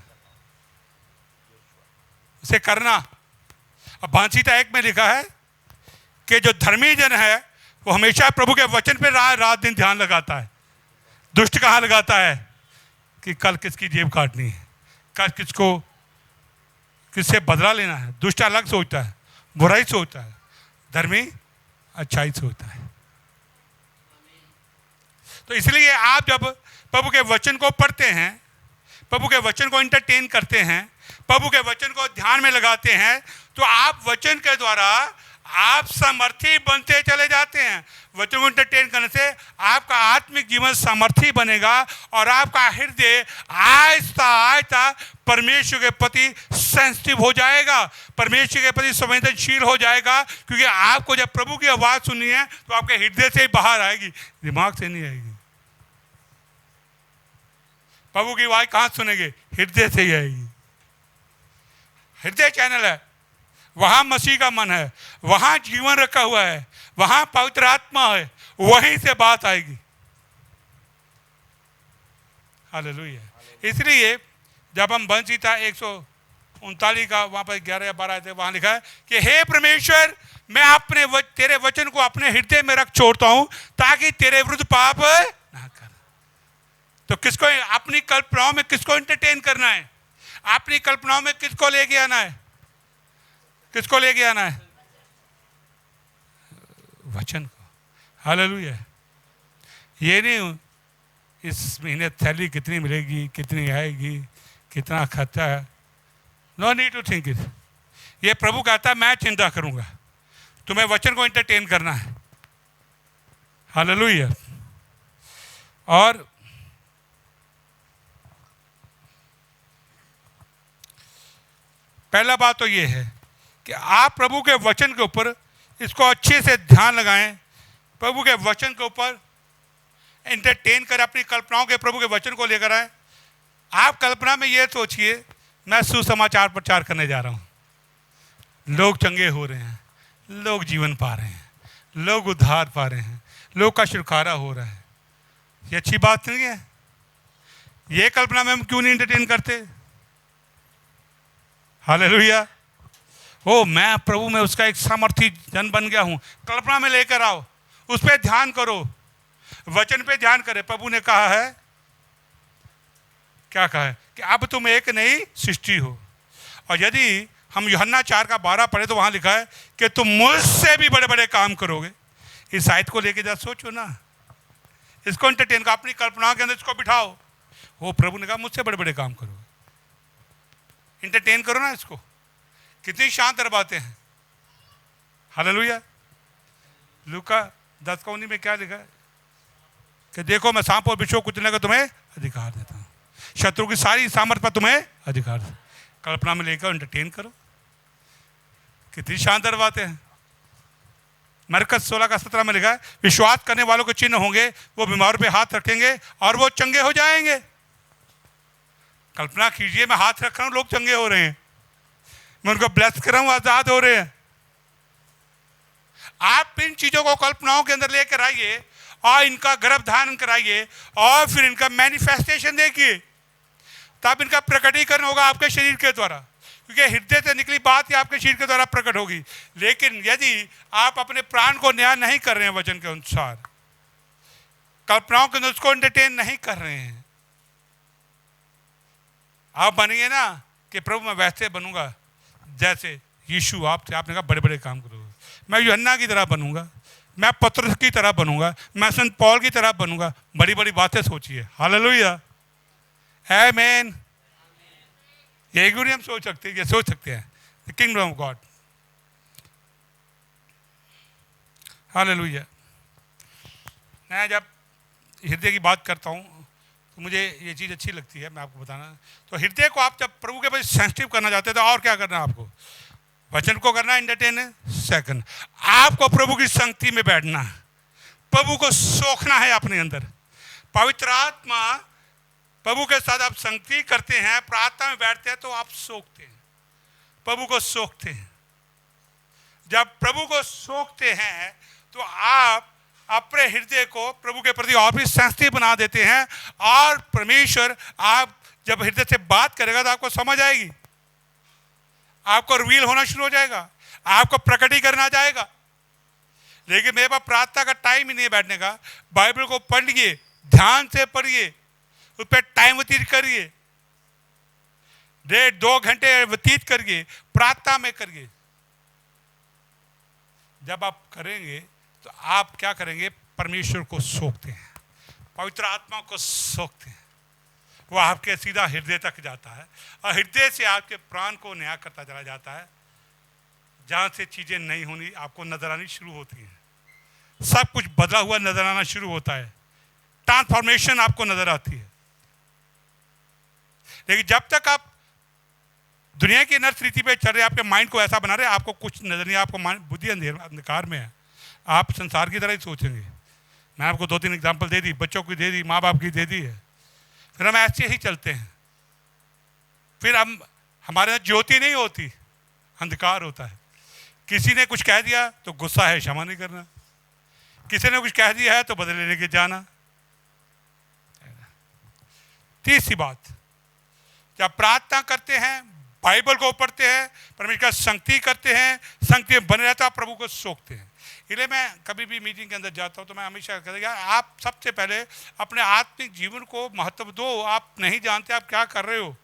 उसे करना। अब भांसीता 1 में लिखा है कि जो धर्मी जन है वो हमेशा प्रभु के वचन पे रात दिन ध्यान लगाता है। दुष्ट कहाँ लगाता है कि कल किसकी जेब काटनी है, कल किससे बदला लेना है। दुष्ट अलग सोचता है, बुराई सोचता है, धर्मी अच्छाई सोचता है। तो इसलिए आप जब प्रभु के वचन को पढ़ते हैं, प्रभु के वचन को एंटरटेन करते हैं, प्रभु के वचन को ध्यान में लगाते हैं, तो आप वचन के द्वारा आप सामर्थी बनते चले जाते हैं। वचन को एंटरटेन करने से आपका आत्मिक जीवन सामर्थी बनेगा और आपका हृदय आहिस्ता आहिस्ता परमेश्वर के प्रति सेंसिटिव हो जाएगा, परमेश्वर के प्रति संवेदनशील हो जाएगा। क्योंकि आपको जब प्रभु की आवाज सुननी है तो आपके हृदय से ही बाहर आएगी, दिमाग से नहीं आएगी। प्रभु की आवाज कहाँ सुनेंगे, हृदय से ही आएगी। हृदय चैनल है, वहां मसीह का मन है, वहां जीवन रखा हुआ है, वहां पवित्र आत्मा है, वहीं से बात आएगी। हालेलुया। इसलिए जब हम बंसीता 139 का वहां पर 11 या 12 थे, वहां लिखा है कि हे परमेश्वर मैं तेरे वचन को अपने हृदय में रख छोड़ता हूं ताकि तेरे विरुद्ध पाप ना कर। तो किसको अपनी कल्पनाओं में किसको एंटरटेन करना है, अपनी कल्पनाओं में किसको लेके आना है, किसको लेके आना है, वचन को। हालेलुया। ये नहीं इस महीने थैली कितनी मिलेगी, कितनी आएगी, कितना खर्चा है, no need to think it. ये प्रभु कहता है मैं चिंता करूंगा, तुम्हें वचन को एंटरटेन करना है। हालेलुया। और पहला बात तो ये है कि आप प्रभु के वचन के ऊपर इसको अच्छे से ध्यान लगाएं, प्रभु के वचन के ऊपर एंटरटेन करें, अपनी कल्पनाओं के प्रभु के वचन को लेकर आए। आप कल्पना में ये सोचिए, मैं सुसमाचार प्रचार करने जा रहा हूँ, लोग चंगे हो रहे हैं, लोग जीवन पा रहे हैं, लोग उद्धार पा रहे हैं, लोग का छुटकारा हो रहा है। ये अच्छी बात नहीं है? ये कल्पना में हम क्यों नहीं एंटरटेन करते? हालेलुया। ओ मैं प्रभु में उसका एक सामर्थी जन बन गया हूं। कल्पना में लेकर आओ, उस पर ध्यान करो, वचन पे ध्यान करें। प्रभु ने कहा है, क्या कहा है कि अब तुम एक नई सृष्टि हो। और यदि हम यूहन्ना 4:12 पढ़े तो वहां लिखा है कि तुम मुझसे भी बड़े बड़े काम करोगे। इस आयत को लेके जरा सोचो ना, इसको एंटरटेन का अपनी कल्पना के अंदर इसको बिठाओ। वो प्रभु ने कहा मुझसे बड़े बड़े काम करोगे, एंटरटेन करो ना इसको। कितनी शानदार बातें हैं। हालेलुया। लूका 10:19 में क्या लिखा है कि देखो मैं सांप और बिच्छू को कुचलने का तुम्हें अधिकार देता हूं, शत्रु की सारी सामर्थ पर तुम्हें अधिकार देता। कल्पना में लेकर एंटरटेन करो। कितनी शानदार बातें हैं। मरकस 16:17 में लिखा है, विश्वास करने वालों के चिन्ह होंगे, वो बीमारों पे हाथ रखेंगे और वो चंगे हो जाएंगे। कल्पना कीजिए, मैं हाथ रख रहा हूं, लोग चंगे हो रहे हैं, मैं उनको ब्लेस कर रहा हूं, आजाद हो रहे हैं। आप इन चीजों को कल्पनाओं के अंदर लेकर आइए और इनका गर्भधारण कराइए और फिर इनका मैनिफेस्टेशन देखिए, तब इनका प्रकटीकरण होगा आपके शरीर के द्वारा, क्योंकि हृदय से निकली बात ही आपके शरीर के द्वारा प्रकट होगी। लेकिन यदि आप अपने प्राण को न्याय नहीं कर रहे हैं वचन के अनुसार, कल्पनाओं के अंदर उसको एंटरटेन नहीं कर रहे हैं, आप बनिए ना कि प्रभु मैं वैसे बनूंगा जैसे यीशु आप थे, आपने कहा बड़े बड़े काम करोगे। मैं यूहन्ना की तरह बनूंगा, मैं पतरस की तरह बनूंगा, मैं संत पौल की तरह बनूंगा। बड़ी बड़ी बातें सोचिए। हालेलुया, आमीन। यही गुरु हम सोच सकते हैं, ये सोच सकते हैं the kingdom of God. Hallelujah. मैं जब हृदय की बात करता हूँ तो मुझे ये चीज़ अच्छी लगती है, मैं आपको बताना। तो हृदय को आप जब प्रभु के प्रति सेंसिटिव करना चाहते हैं तो और क्या करना है आपको? वचन को करना एंटरटेन है। सेकंड, आपको प्रभु की संगति में बैठना है, प्रभु को सोखना है अपने अंदर। पवित्र आत्मा प्रभु के साथ आप संगति करते हैं, प्रार्थना में बैठते हैं तो आप सोखते हैं, प्रभु को सोखते हैं। जब प्रभु को सोखते हैं तो आप अपने हृदय को प्रभु के प्रति और भी सेंसिटिव बना देते हैं, और परमेश्वर आप जब हृदय से बात करेगा तो आपको समझ आएगी, आपको रिवील होना शुरू हो जाएगा, आपको प्रकटीकरण आ जाएगा। लेकिन मेरे पास प्रार्थना का टाइम ही नहीं है बैठने का। बाइबल को पढ़िए, ध्यान से पढ़िए, उस पर टाइम व्यतीत करिए, 1.5-2 घंटे व्यतीत करिए, प्रार्थना में करिए। जब आप करेंगे तो आप क्या करेंगे? परमेश्वर को सोखते हैं, पवित्र आत्मा को सोखते हैं। वो आपके सीधा हृदय तक जाता है और हृदय से आपके प्राण को न्याय करता चला जाता है। जहाँ से चीज़ें नहीं होनी आपको नजर आनी शुरू होती हैं, सब कुछ बदला हुआ नजर आना शुरू होता है, ट्रांसफॉर्मेशन आपको नजर आती है। लेकिन जब तक आप दुनिया की नर्स रीति पे चल रहे, आपके माइंड को ऐसा बना रहे, आपको कुछ नजर नहीं, आपको बुद्धि अंधकार में है, आप संसार की तरह ही सोचेंगे। मैं आपको 2-3 एग्जाम्पल दे दी, बच्चों की दे दी, माँ बाप की दे दी है। फिर हम ऐसे ही चलते हैं, फिर हम हमारे यहाँ ज्योति नहीं होती, अंधकार होता है। किसी ने कुछ कह दिया तो गुस्सा है, क्षमा नहीं करना, किसी ने कुछ कह दिया है तो बदले लेके जाना। तीसरी बात, जब प्रार्थना करते हैं, बाइबल को पढ़ते हैं, परमेश्वर का संगति करते हैं, संगति में बने रहते हैं, आप प्रभु को सोखते हैं। इसलिए मैं कभी भी मीटिंग के अंदर जाता हूँ तो मैं हमेशा कहता हूँ यार आप सबसे पहले अपने आत्मिक जीवन को महत्व दो। आप नहीं जानते आप क्या कर रहे हो।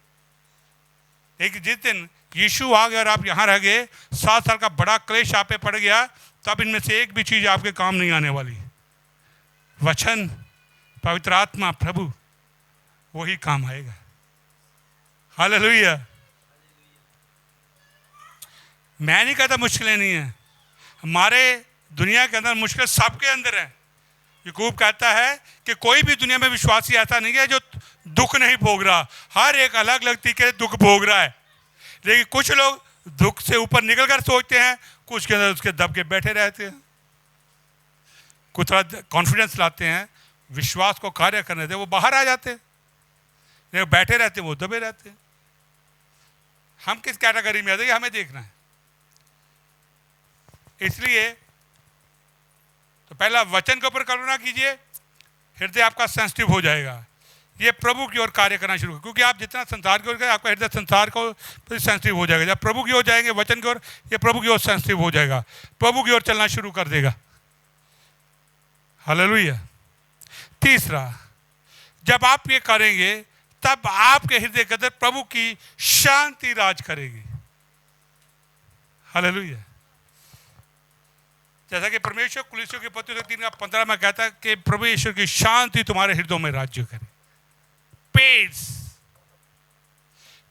लेकिन जिस दिन यीशु आ गया और आप यहाँ रह गए, 7 साल का बड़ा क्लेश आप पे पड़ गया, तब इनमें से एक भी चीज़ आपके काम नहीं आने वाली। वचन, पवित्र आत्मा, प्रभु, वही काम आएगा। हालेलुया। मैं नहीं कहता मुश्किलें नहीं है, हमारे दुनिया के अंदर मुश्किल सबके अंदर है। याकूब कहता है कि कोई भी दुनिया में विश्वासी ऐसा नहीं है जो दुख नहीं भोग रहा, हर एक अलग अलग तरीके से दुख भोग रहा है। लेकिन कुछ लोग दुख से ऊपर निकल कर सोचते हैं, कुछ के अंदर उसके दब के बैठे रहते हैं। कुछ थोड़ा कॉन्फिडेंस लाते हैं, विश्वास को कार्य करने देते, वो बाहर आ जाते हैं। नहीं बैठे रहते हैं, वो दबे रहते हैं। हम किस कैटेगरी में आते हैं, हमें देखना है। इसलिए तो पहला वचन के ऊपर करुणा कीजिए, हृदय आपका सेंसिटिव हो जाएगा। ये प्रभु की ओर कार्य करना शुरू, क्योंकि आप जितना संसार की ओर करें, आपका हृदय संसार को सेंसिटिव हो जाएगा। जब प्रभु की ओर जाएंगे, वचन की ओर, ये प्रभु की ओर सेंसिटिव हो जाएगा, प्रभु की ओर चलना शुरू कर देगा। हालेलुया। तीसरा, जब आप ये करेंगे तब आपके हृदय के अंदर प्रभु की शांति राज करेगी। हालेलुया। जैसा कि परमेश्वर कुलीसियों के पत्र 3:15 में कहता है कि प्रभु ईश्वर की शांति तुम्हारे हृदयों में राज्य करे। पेस,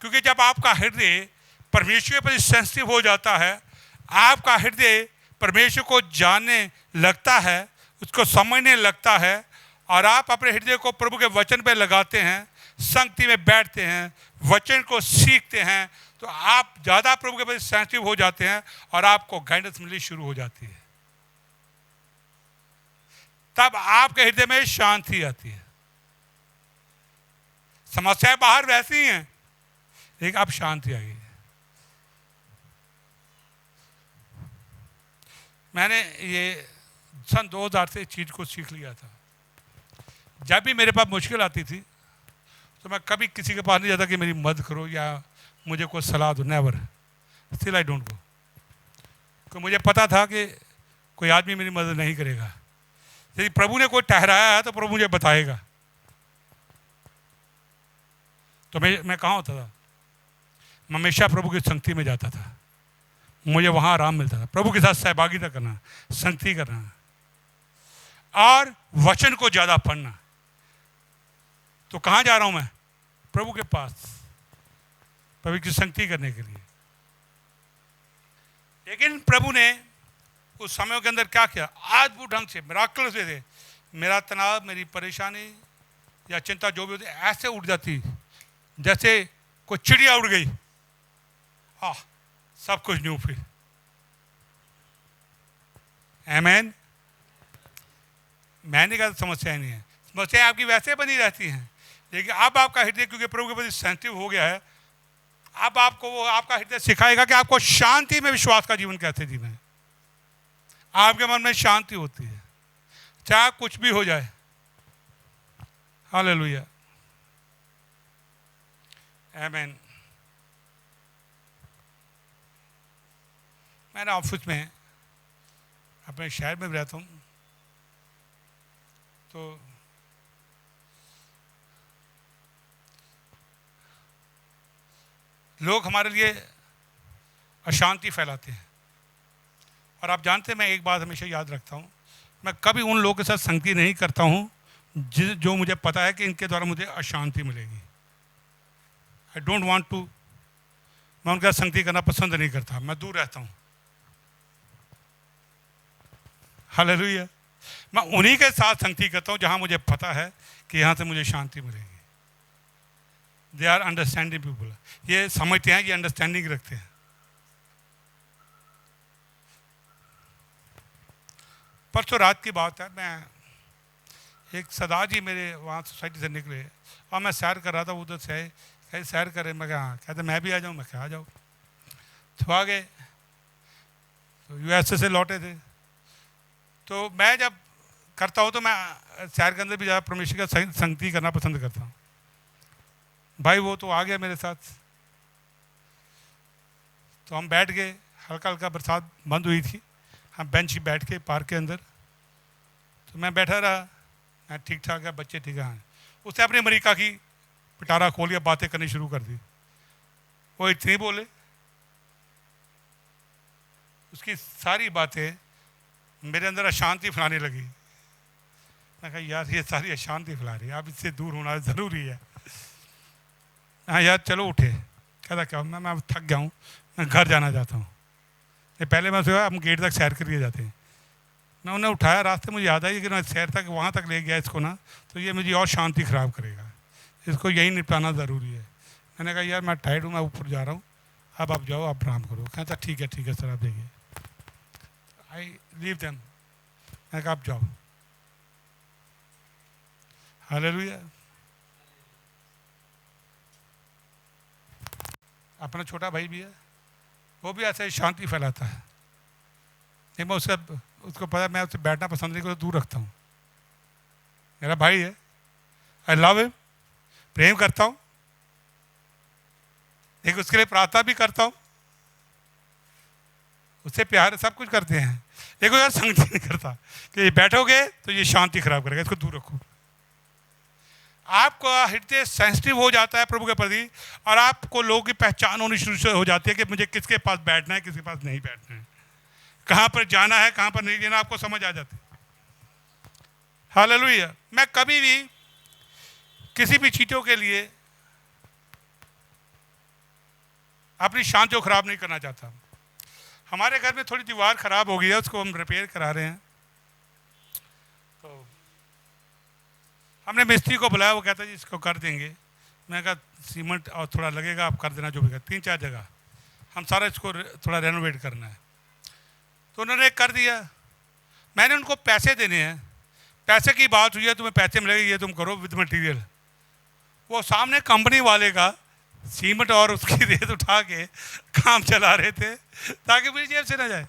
क्योंकि जब आपका हृदय परमेश्वर पर सेंसिटिव हो जाता है, आपका हृदय परमेश्वर को जानने लगता है, उसको समझने लगता है, और आप अपने हृदय को प्रभु के वचन पे लगाते हैं, संगति में बैठते हैं, वचन को सीखते हैं, तो आप ज़्यादा प्रभु के प्रति सेंसिटिव हो जाते हैं और आपको गाइडेंस मिलनी शुरू हो जाती है। तब आपके हृदय में शांति आती है। समस्याएं बाहर वैसी हैं, लेकिन अब शांति आ गई। मैंने ये सन 2000 से इस चीज़ को सीख लिया था। जब भी मेरे पास मुश्किल आती थी तो मैं कभी किसी के पास नहीं जाता कि मेरी मदद करो या मुझे कोई सलाह दो, never. Still I don't go, क्योंकि मुझे पता था कि कोई आदमी मेरी मदद नहीं करेगा। यदि प्रभु ने कोई ठहराया है तो प्रभु मुझे बताएगा। तो मैं कहाँ होता था? मैं हमेशा प्रभु की संगति में जाता था, मुझे वहाँ आराम मिलता था। प्रभु के साथ सहभागिता करना, संगति करना और वचन को ज़्यादा पढ़ना। तो कहाँ जा रहा हूँ मैं? प्रभु के पास, प्रभु की संगति करने के लिए। लेकिन प्रभु ने उस समय के अंदर क्या किया? अद्भुत ढंग से, मिराकल से मेरा तनाव, मेरी परेशानी या चिंता जो भी होती ऐसे उड़ जाती जैसे कोई चिड़िया उड़ गई। हाँ, सब कुछ न्यू फिर। आमीन। मैंने कहा समस्या नहीं है, समस्याएं आपकी वैसे बनी रहती हैं, लेकिन अब आपका हृदय क्योंकि प्रभु के प्रति सेंसिटिव हो गया है, अब आपको वो आपका हृदय सिखाएगा कि आपको शांति में विश्वास का जीवन कैसे जीना है। आपके मन में शांति होती है चाहे कुछ भी हो जाए। हालेलुया, आमीन। मैं ऑफिस में अपने शहर में रहता हूँ, तो लोग हमारे लिए अशांति फैलाते हैं। और आप जानते हैं, मैं एक बात हमेशा याद रखता हूँ, मैं कभी उन लोगों के साथ संगति नहीं करता हूँ जो मुझे पता है कि इनके द्वारा मुझे अशांति मिलेगी। आई डोंट वांट टू, मैं उनके साथ संगति करना पसंद नहीं करता, मैं दूर रहता हूँ। हालेलुया। मैं उन्हीं के साथ संगति करता हूँ जहाँ मुझे पता है कि यहाँ से मुझे शांति मिलेगी। दे आर अंडरस्टैंडिंग पीपल, ये समझते हैं, ये अंडरस्टैंडिंग रखते हैं। परसों रात की बात है, मैं एक सरदार जी मेरे वहाँ सोसाइटी से निकले और मैं सैर कर रहा था, उधर से कहीं सैर करे। मैं कहा, कहते मैं भी आ जाऊँ। मैं कहा आ जाओ। तो आ गए, तो यूएसए से लौटे थे। तो मैं जब करता हूँ तो मैं सैर के अंदर भी ज़्यादा परमेश्वर का संगति करना पसंद करता हूँ। भाई वो तो आ गया मेरे साथ, तो हम बैठ गए। हल्का हल्का बरसात बंद हुई थी, हम बेंच बैठ के पार्क के अंदर। तो मैं बैठा रहा, मैं ठीक ठाक है, बच्चे ठीक है। उसने अपनी अमेरिका की पिटारा खोलिया, बातें करनी शुरू कर दी। वो इतनी बोले, उसकी सारी बातें मेरे अंदर अशांति फैलाने लगी। मैं कहा यार ये सारी अशांति फैला रही है, अब इससे दूर होना ज़रूरी है। हाँ यार चलो उठे। कहता क्या? मैं थक गया हूँ, मैं घर जाना चाहता हूँ। पहले मैं सोचा हम गेट तक सैर करके जाते हैं। मैं उन्हें उठाया, रास्ते मुझे याद आई कि मैं सैर तक वहाँ तक ले गया इसको ना, तो ये मुझे और शांति ख़राब करेगा, इसको यही निपटाना ज़रूरी है। मैंने कहा यार मैं टायर्ड हूँ, मैं ऊपर जा रहा हूँ, अब आप जाओ, आप आराम करो। कहता ठीक है सर, आप देखिए। I leave them. मैंने कहा आप जाओ। हालेलुया। अपना छोटा भाई भी है, वो भी ऐसे शांति फैलाता है। नहीं, मैं उसको पता है मैं उससे बैठना पसंद नहीं करता, दूर रखता हूँ। मेरा भाई है, आई लव हिम, प्रेम करता हूँ, लेकिन उसके लिए प्रार्थना भी करता हूँ, उससे प्यार सब कुछ करते हैं, लेकिन यार संगति नहीं करता कि बैठोगे तो ये शांति खराब करेगा, इसको दूर रखो। आपका हृदय सेंसिटिव हो जाता है प्रभु के प्रति, और आपको लोगों की पहचान होनी शुरू से हो जाती है कि मुझे किसके पास बैठना है, किसके पास नहीं बैठना है, कहाँ पर जाना है, कहाँ पर नहीं जाना, आपको समझ आ जाती है। हालेलुया। मैं कभी भी किसी भी चीज़ों के लिए अपनी शांति को खराब नहीं करना चाहता। हमारे घर में थोड़ी दीवार खराब हो गई है, उसको हम रिपेयर करा रहे हैं। तो हमने मिस्त्री को बुलाया, वो कहता जी इसको कर देंगे। मैं कहा सीमेंट और थोड़ा लगेगा, आप कर देना जो भी, 3-4 जगह हम सारा इसको थोड़ा रेनोवेट करना है। तो उन्होंने कर दिया। मैंने उनको पैसे देने हैं, पैसे की बात हुई है, तुम्हें पैसे मिलेंगे, ये तुम करो विद मटेरियल। वो सामने कंपनी वाले का सीमेंट और उसकी रेत उठा के काम चला रहे थे ताकि मेरी जेब से ना जाए।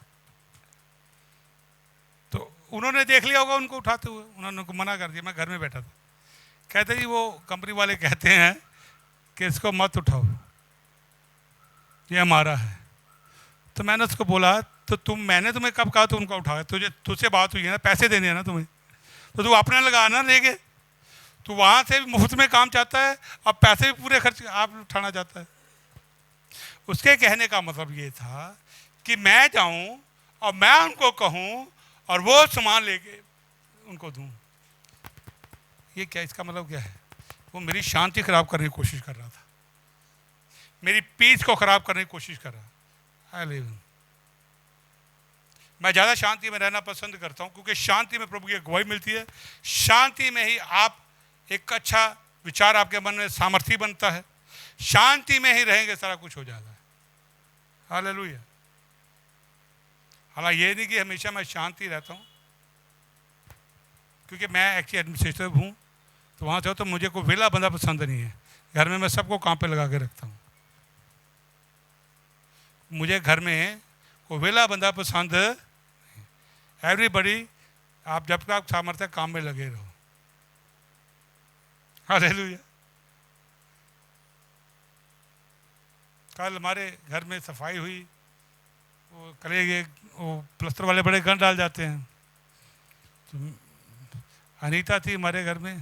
तो उन्होंने देख लिया होगा उनको उठाते हुए, उन्होंने उनको मना कर दिया। मैं घर में बैठा था, कहते जी वो कंपनी वाले कहते हैं कि इसको मत उठाओ, ये हमारा है। तो मैंने उसको बोला तो मैंने तुम्हें कब कहा तुम उनका उठाओ? तुझसे बात हुई है ना, पैसे देने हैं ना तुम्हें, तो तू अपने लगाना लेके। तो वहाँ से भी मुफ्त में काम चाहता है, अब पैसे भी पूरे खर्च आप उठाना चाहता है। उसके कहने का मतलब ये था कि मैं जाऊँ और मैं उनको कहूँ और वो सामान लेके उनको दूँ। ये क्या, इसका मतलब क्या है? वो मेरी शांति खराब करने की कोशिश कर रहा था, मेरी पीस को खराब करने की कोशिश कर रहा है। मैं ज़्यादा शांति में रहना पसंद करता हूँ, क्योंकि शांति में प्रभु की अगुवाई मिलती है। शांति में ही आप एक अच्छा विचार आपके मन में सामर्थ्य बनता है। शांति में ही रहेंगे, सारा कुछ हो जाता है। हालेलुया। हालांकि ये नहीं कि हमेशा मैं शांति रहता हूँ, क्योंकि मैं एक्चुअली एडमिनिस्ट्रेटिव हूँ, तो वहाँ से तो मुझे कोई वेला बंदा पसंद नहीं है। घर में मैं सबको काम पे लगा के रखता हूँ। मुझे घर में कोई वेला बंदा पसंद। एवरीबडी, आप जब तक सामर्थ्य काम में लगे रहो। हालेलुया। कल हमारे घर में सफाई हुई, वो करेंगे, वो प्लस्तर वाले बड़े गन डाल जाते हैं। तो अनीता थी हमारे घर में,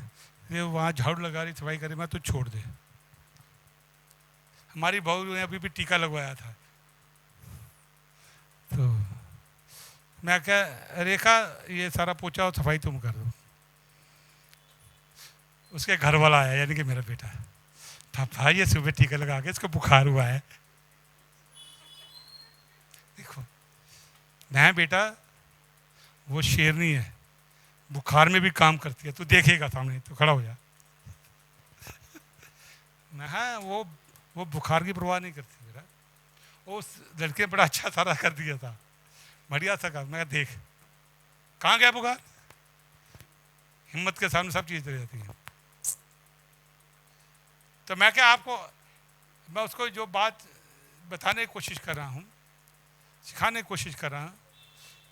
ये वहाँ झाड़ू लगा रही, सफाई करी। मैं तो छोड़ दे, हमारी बहू ने अभी भी टीका लगवाया था। तो मैं क्या, रेखा ये सारा पोछा और सफाई तुम कर दो। उसके घर वाला आया, यानी कि मेरा बेटा, पापा ये सुबह टीका लगा के इसको बुखार हुआ है। देखो मैं, बेटा वो शेरनी है, बुखार में भी काम करती है, तू देखेगा सामने, तो खड़ा हो जा। मैं हाँ, वो बुखार की परवाह नहीं करती मेरा। उस लड़के ने बड़ा अच्छा सारा कर दिया था, बढ़िया सा काम। मैं देख कहाँ गया बुखार, हिम्मत के सामने सब चीज़ चली जाती है। तो मैं क्या, आपको मैं उसको जो बात बताने की कोशिश कर रहा हूँ, सिखाने की कोशिश कर रहा हूँ।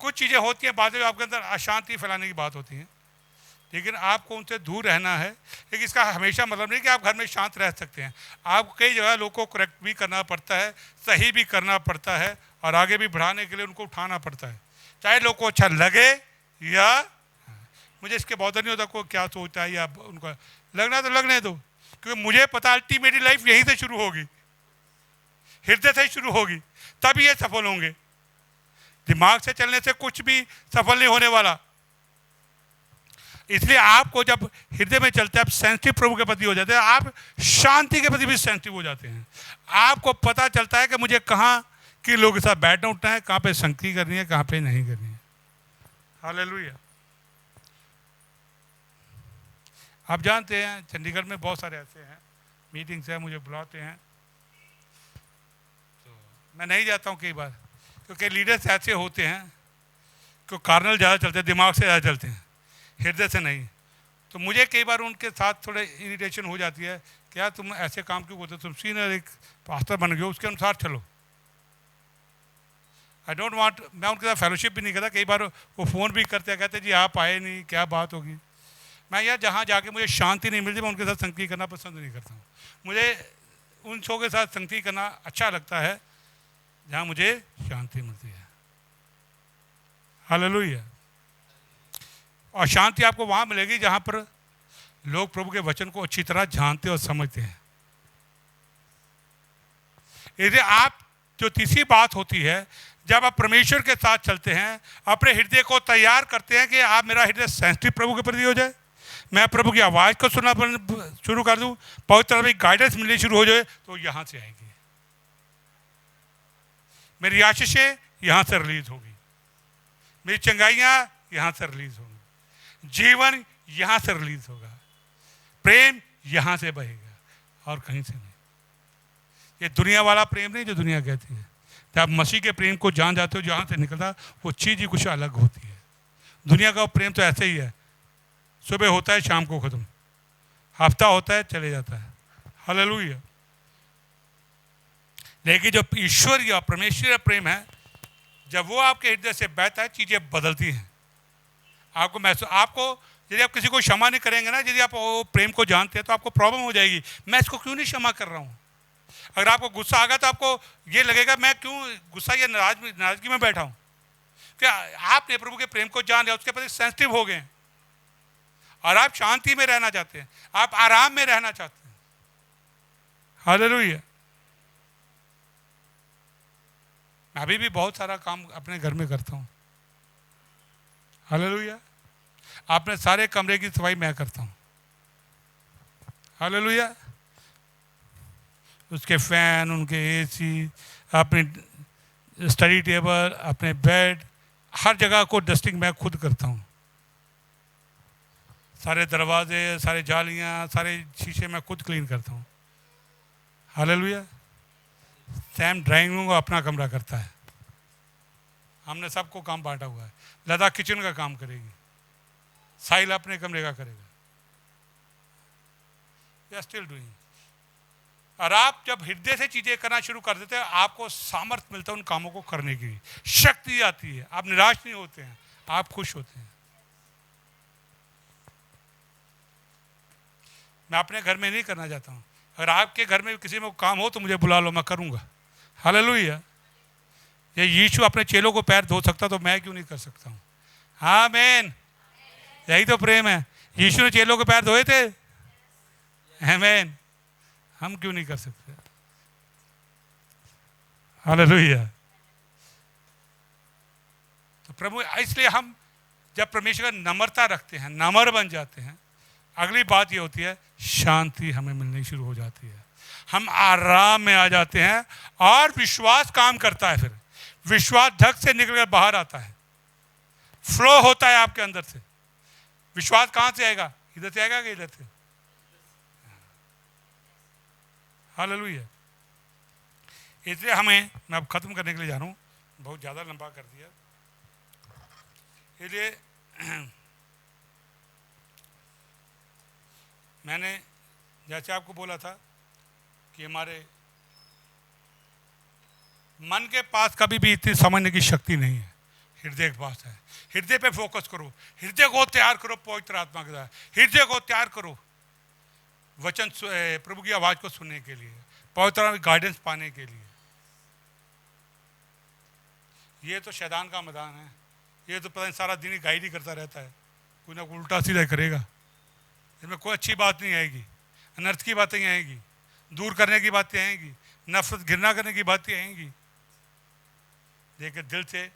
कुछ चीज़ें होती हैं, बाद में आपके अंदर अशांति फैलाने की बात होती है, लेकिन आपको उनसे दूर रहना है। लेकिन इसका हमेशा मतलब नहीं कि आप घर में शांत रह सकते हैं। आप कई जगह लोगों को करेक्ट भी करना पड़ता है, सही भी करना पड़ता है, और आगे भी बढ़ाने के लिए उनको उठाना पड़ता है, चाहे लोग को अच्छा लगे या मुझे इसके बहुत नहीं होता कोई क्या सोचता है, या उनको लगना तो लगने दो, क्योंकि मुझे पता अल्टीमेटली लाइफ यहीं से शुरू होगी, हृदय से ही शुरू होगी, तब ये सफल होंगे। दिमाग से चलने से कुछ भी सफल नहीं होने वाला। इसलिए आपको जब हृदय में चलते हैं, आप सेंसिटिव प्रभु के प्रति हो जाते हैं, आप शांति के प्रति भी सेंसिटिव हो जाते हैं। आपको पता चलता है कि मुझे कहाँ के लोगों के साथ बैठना उठना है, कहाँ पे संगति करनी है, कहाँ पे नहीं करनी है। हालेलुया। आप जानते हैं चंडीगढ़ में बहुत सारे ऐसे हैं, मीटिंग्स हैं, मुझे बुलाते हैं, तो मैं नहीं जाता हूँ कई बार, क्योंकि लीडर्स ऐसे होते हैं कि कार्नल ज़्यादा चलते हैं, दिमाग से ज़्यादा चलते हैं, हृदय से नहीं। तो मुझे कई बार उनके साथ थोड़े इरिटेशन हो जाती है, क्या तुम ऐसे काम क्यों करते हो, तुम सीनियर एक पास्टर बन गए हो, उसके अनुसार चलो। आई डोंट वांट, मैं उनके साथ फेलोशिप भी नहीं करता। कई बार वो फ़ोन भी करते हैं, कहते जी आप आए नहीं, क्या बात होगी। मैं यार जहाँ जाके मुझे शांति नहीं मिलती, मैं उनके साथ संगति करना पसंद नहीं करता हूँ। मुझे उन शो के साथ संगति करना अच्छा लगता है जहाँ मुझे शांति मिलती है। हालेलुया। और शांति आपको वहाँ मिलेगी जहाँ पर लोग प्रभु के वचन को अच्छी तरह जानते और समझते हैं। यदि आप, जो तीसरी बात होती है, जब आप परमेश्वर के साथ चलते हैं, अपने हृदय को तैयार करते हैं कि आप, मेरा हृदय सेंसिटिव प्रभु के प्रति हो जाए, मैं प्रभु की आवाज़ को सुनना शुरू कर दूं, पवित्र तरह गाइडेंस मिलनी शुरू हो जाए, तो यहाँ से आएगी मेरी आशीषें, यहाँ से रिलीज होगी मेरी चंगाइयाँ, यहाँ से रिलीज होगी, जीवन यहाँ से रिलीज होगा, प्रेम यहाँ से बहेगा और कहीं से नहीं। ये दुनिया वाला प्रेम नहीं जो दुनिया कहती है। जब आप मसीह के प्रेम को जान जाते हो, जहाँ से निकलता वो चीज़ ही कुछ अलग होती है। दुनिया का प्रेम तो ऐसे ही है, सुबह होता है शाम को खत्म, हफ्ता होता है चले जाता है। हालेलुया। लेकिन जो ईश्वर या परमेश्वर प्रेम है, जब वो आपके हृदय से बहता है, चीज़ें बदलती हैं। आपको महसूस, आपको यदि आप किसी को क्षमा नहीं करेंगे ना, यदि आप वो प्रेम को जानते हैं, तो आपको प्रॉब्लम हो जाएगी, मैं इसको क्यों नहीं क्षमा कर रहा हूँ। अगर आपको गुस्सा आ गया तो आपको ये लगेगा मैं क्यों गुस्सा या नाराजगी में बैठा हूँ। क्या आपने प्रभु के प्रेम को जान लिया, उसके प्रति सेंसिटिव हो गए और आप शांति में रहना चाहते हैं, आप आराम में रहना चाहते हैं। हालेलुया। मैं अभी भी बहुत सारा काम अपने घर में करता हूँ। हालेलुया। अपने सारे कमरे की सफाई मैं करता हूँ। हालेलुया। उसके फैन, उनके एसी, अपने स्टडी टेबल, अपने बेड, हर जगह को डस्टिंग मैं खुद करता हूँ। सारे दरवाजे, सारे जालियाँ, सारे शीशे मैं खुद क्लीन करता हूँ। हालेलुया। सैम ड्राइंग रूम को अपना कमरा करता है, हमने सबको काम बांटा हुआ है। लता किचन का काम करेगी, साहिल अपने कमरे का करेगा। We are still doing. और आप जब हृदय से चीजें करना शुरू कर देते हैं, आपको सामर्थ्य मिलता है उन कामों को करने की, शक्ति आती है, आप निराश नहीं होते हैं, आप खुश होते हैं। मैं अपने घर में नहीं करना चाहता हूँ, अगर आपके घर में किसी में काम हो तो मुझे बुला लो, मैं करूँगा। हालेलुया। ये यीशु अपने चेलों को पैर धो सकता तो मैं क्यों नहीं कर सकता हूँ। आमीन। यही तो प्रेम है। यीशु ने चेलों के पैर धोए थे, आमीन, हम क्यों नहीं कर सकते। हालेलुया। तो प्रभु, इसलिए हम जब परमेश्वर का नम्रता रखते हैं, नम्र बन जाते हैं, अगली बात ये होती है शांति हमें मिलनी शुरू हो जाती है, हम आराम में आ जाते हैं और विश्वास काम करता है। फिर विश्वास धक से निकलकर बाहर आता है, फ्लो होता है आपके अंदर से। विश्वास कहां से आएगा, इधर से आएगा कि इधर से। हालेलुया। इसलिए हमें, मैं अब खत्म करने के लिए जा रहा हूँ, बहुत ज़्यादा लंबा कर दिया, इसलिए मैंने जैसे आपको बोला था कि हमारे मन के पास कभी भी इतनी समझने की शक्ति नहीं है, हृदय के पास है। हृदय पे फोकस करो, हृदय को तैयार करो पवित्र आत्मा के साथ, हृदय को तैयार करो वचन, प्रभु की आवाज़ को सुनने के लिए, पवित्र गाइडेंस पाने के लिए। ये तो शैतान का मैदान है, ये तो पता नहीं सारा दिन ही गाइड ही करता रहता है, कोई ना कोई उल्टा सीधा करेगा, इसमें कोई अच्छी बात नहीं आएगी, अनर्थ की बातें आएंगी, दूर करने की बातें आएंगी, नफरत घृणा करने की बातें आएंगी। देखिए दिल से,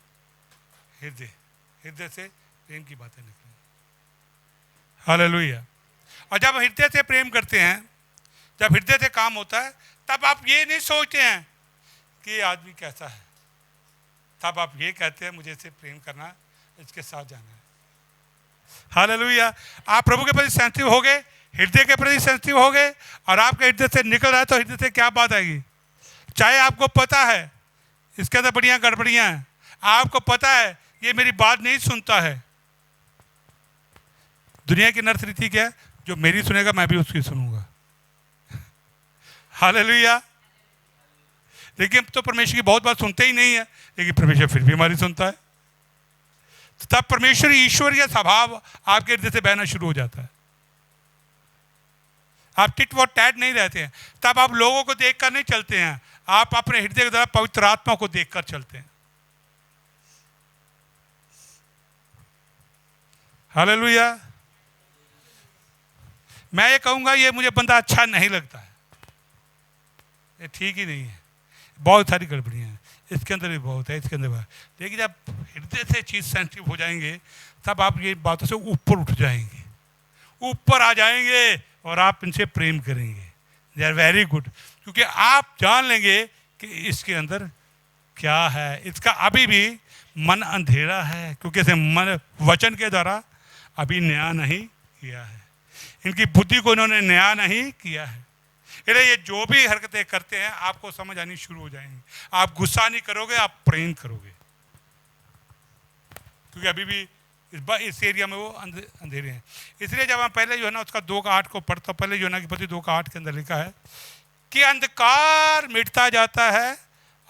हृदय से प्रेम की बातें निकलेंगी। हालेलुया। और जब हृदय से प्रेम करते हैं, जब हृदय से काम होता है, तब आप ये नहीं सोचते हैं कि ये आदमी कैसा है, तब आप ये कहते हैं मुझे इससे प्रेम करना, इसके साथ जाना है। हालेलुया। आप प्रभु के प्रति सेंसिटिव हो गए, हृदय के प्रति सेंसिटिव हो गए, और आपके हृदय से निकल रहा है तो हृदय से क्या बात आएगी। चाहे आपको पता है इसके अंदर बढ़िया गड़बड़ियाँ हैं, आपको पता है ये मेरी बात नहीं सुनता है, दुनिया की नर्स रीति क्या है? जो मेरी सुनेगा मैं भी उसकी सुनूंगा। हालेलुया। लेकिन तो परमेश्वर की बहुत बात सुनते ही नहीं है, लेकिन परमेश्वर फिर भी हमारी सुनता है। तो तब परमेश्वर ईश्वरीय स्वभाव आपके हृदय से बहना शुरू हो जाता है। आप टिट फॉर टैट नहीं रहते हैं। तब आप लोगों को देखकर नहीं चलते हैं, आप अपने हृदय के द्वारा पवित्र आत्मा को देखकर चलते हैं। हालेलुया। मैं ये कहूंगा ये मुझे बंदा अच्छा नहीं लगता है, ये ठीक ही नहीं है, बहुत सारी गड़बड़ियाँ हैं इसके अंदर भी, बहुत है इसके अंदर। लेकिन जब हृदय से चीज़ सेंसिटिव हो जाएंगे तब आप ये बातों से ऊपर उठ जाएंगे, ऊपर आ जाएंगे और आप इनसे प्रेम करेंगे। दे आर वेरी गुड, क्योंकि आप जान लेंगे कि इसके अंदर क्या है। इसका अभी भी मन अंधेरा है, क्योंकि इसे मन वचन के द्वारा अभी नया नहीं किया है, इनकी बुद्धि को इन्होंने नया नहीं किया है। इसलिए ये जो भी हरकतें करते हैं आपको समझ आनी शुरू हो जाएंगी। आप गुस्सा नहीं करोगे, आप प्रेम करोगे, क्योंकि अभी भी इस एरिया में वो अंधेरे हैं। इसलिए जब हम पहले जो है ना उसका 2:8 को पढ़ता, पहले जो है ना कि 2:8 के अंदर लिखा है कि अंधकार मिटता जाता है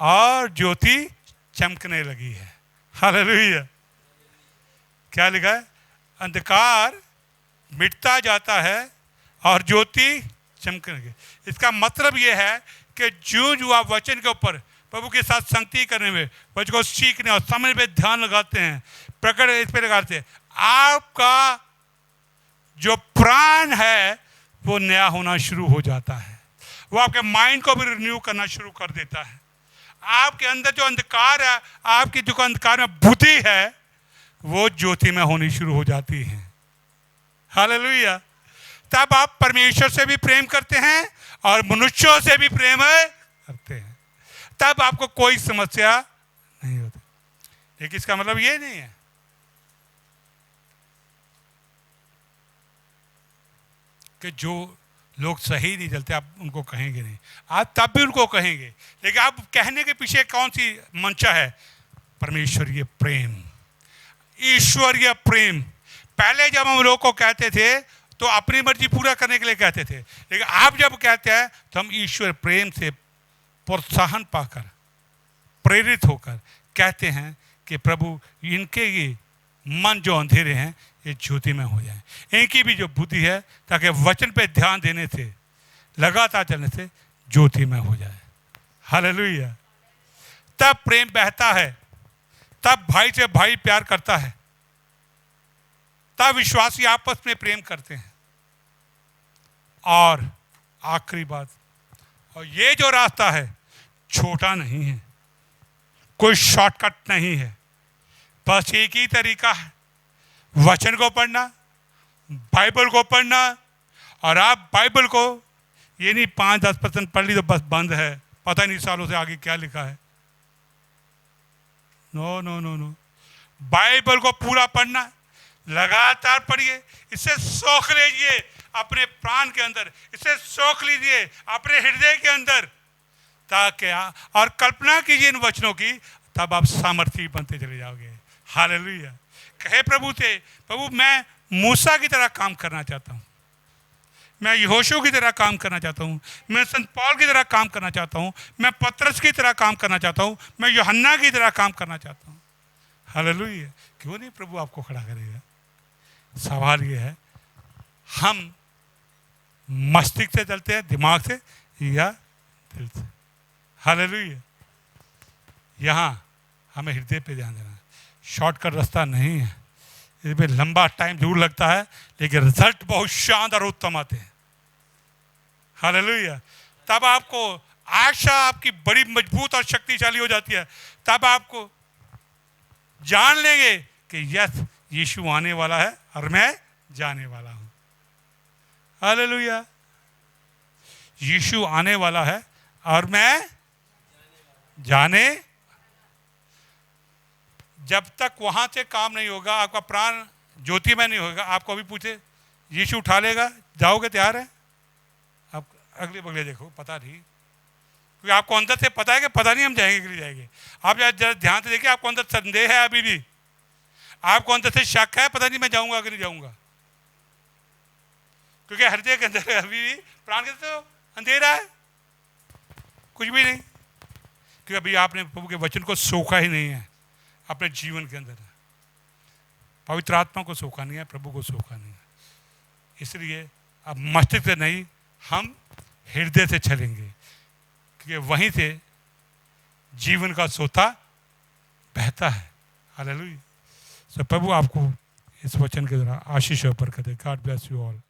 और ज्योति चमकने लगी है। हालेलुया। क्या लिखा है? अंधकार मिटता जाता है और ज्योति चमकने लगी। इसका मतलब ये है कि जो आप वचन के ऊपर प्रभु के साथ संगति करने में, वचन को सीखने और समझने पे ध्यान लगाते हैं, प्रकट इस पे लगाते हैं, आपका जो प्राण है वो नया होना शुरू हो जाता है। वो आपके माइंड को भी रिन्यू करना शुरू कर देता है। आपके अंदर जो अंधकार है, आपकी जो अंधकार में बुद्धि है, वो ज्योति में होनी शुरू हो जाती है। हालेलुया। तब आप परमेश्वर से भी प्रेम करते हैं और मनुष्यों से भी प्रेम करते हैं, तब आपको कोई समस्या नहीं होती। लेकिन इसका मतलब ये नहीं है कि जो लोग सही नहीं चलते आप उनको कहेंगे नहीं, आप तब भी उनको कहेंगे, लेकिन आप कहने के पीछे कौन सी मंशा है? परमेश्वरीय प्रेम, ईश्वरीय प्रेम। पहले जब हम लोग को कहते थे तो अपनी मर्जी पूरा करने के लिए कहते थे, लेकिन आप जब कहते हैं तो हम ईश्वर प्रेम से प्रोत्साहन पाकर, प्रेरित होकर कहते हैं कि प्रभु इनके ये मन जो अंधेरे हैं ये ज्योति में हो जाए, इनकी भी जो बुद्धि है ताकि वचन पे ध्यान देने से, लगातार चलने से ज्योति में हो जाए। हालेलुया। तब प्रेम बहता है, तब भाई से भाई प्यार करता है, तब विश्वासी आपस में प्रेम करते हैं। और आखिरी बात, और ये जो रास्ता है छोटा नहीं है, कोई शॉर्टकट नहीं है, बस एक ही तरीका है, वचन को पढ़ना, बाइबल को पढ़ना। और आप बाइबल को ये नहीं 5-10% पढ़ ली तो बस बंद है, पता नहीं सालों से आगे क्या लिखा है। No no no no, Bible को पूरा पढ़ना, लगातार पढ़िए, इसे सोख लीजिए अपने प्राण के अंदर, इसे सोख लीजिए अपने हृदय के अंदर, ताकि और कल्पना कीजिए इन वचनों की, तब आप सामर्थी बनते चले जाओगे। हालेलुया। कहे प्रभु से, प्रभु मैं मूसा की तरह काम करना चाहता हूँ, मैं यहोशू की तरह काम करना चाहता हूँ, मैं संत पौल की तरह काम करना चाहता हूँ, मैं पतरस की तरह काम करना चाहता हूँ, मैं यूहन्ना की तरह काम करना चाहता हूँ। हालेलुया। क्यों नहीं प्रभु आपको खड़ा करेगा? सवाल ये है, हम मस्तिष्क से चलते हैं, दिमाग से या दिल से? हालेलुया। यहाँ हमें हृदय पे ध्यान देना है, शॉर्टकट रास्ता नहीं है, इसमें लंबा टाइम जरूर लगता है लेकिन रिजल्ट बहुत शानदार उत्तम आते हैं। हालेलुया। तब आपको आशा आपकी बड़ी मजबूत और शक्तिशाली हो जाती है, तब आपको जान लेंगे कि यस यीशु आने वाला है और मैं जाने वाला हूं। हालेलुया। यीशु आने वाला है और मैं जाने। जब तक वहां से काम नहीं होगा, आपका प्राण ज्योति में नहीं होगा, आपको अभी पूछे यीशु उठा लेगा, जाओगे? तैयार है? आप अगले बगले देखो, पता नहीं, क्योंकि आपको अंदर से पता है कि पता नहीं हम जाएंगे कि नहीं जाएंगे। आप जरा ध्यान से देखिए, आपको अंदर संदेह है, अभी भी आपको अंदर से शक है, पता नहीं मैं जाऊंगा कि नहीं जाऊंगा। क्योंकि हृदय के अंदर अभी भी प्राण के अंदर तो अंधेरा है, कुछ भी नहीं, क्योंकि अभी आपने प्रभु के वचन को सोखा ही नहीं है अपने जीवन के अंदर। पवित्र आत्मा को सोखा नहीं है, प्रभु को सोखा नहीं है। इसलिए अब मस्तिष्क से नहीं, हम हृदय से चलेंगे, क्योंकि वहीं से जीवन का सोता बहता है। हालेलुया। सो प्रभु आपको इस वचन के द्वारा आशीष और बरकत दे। God bless you all.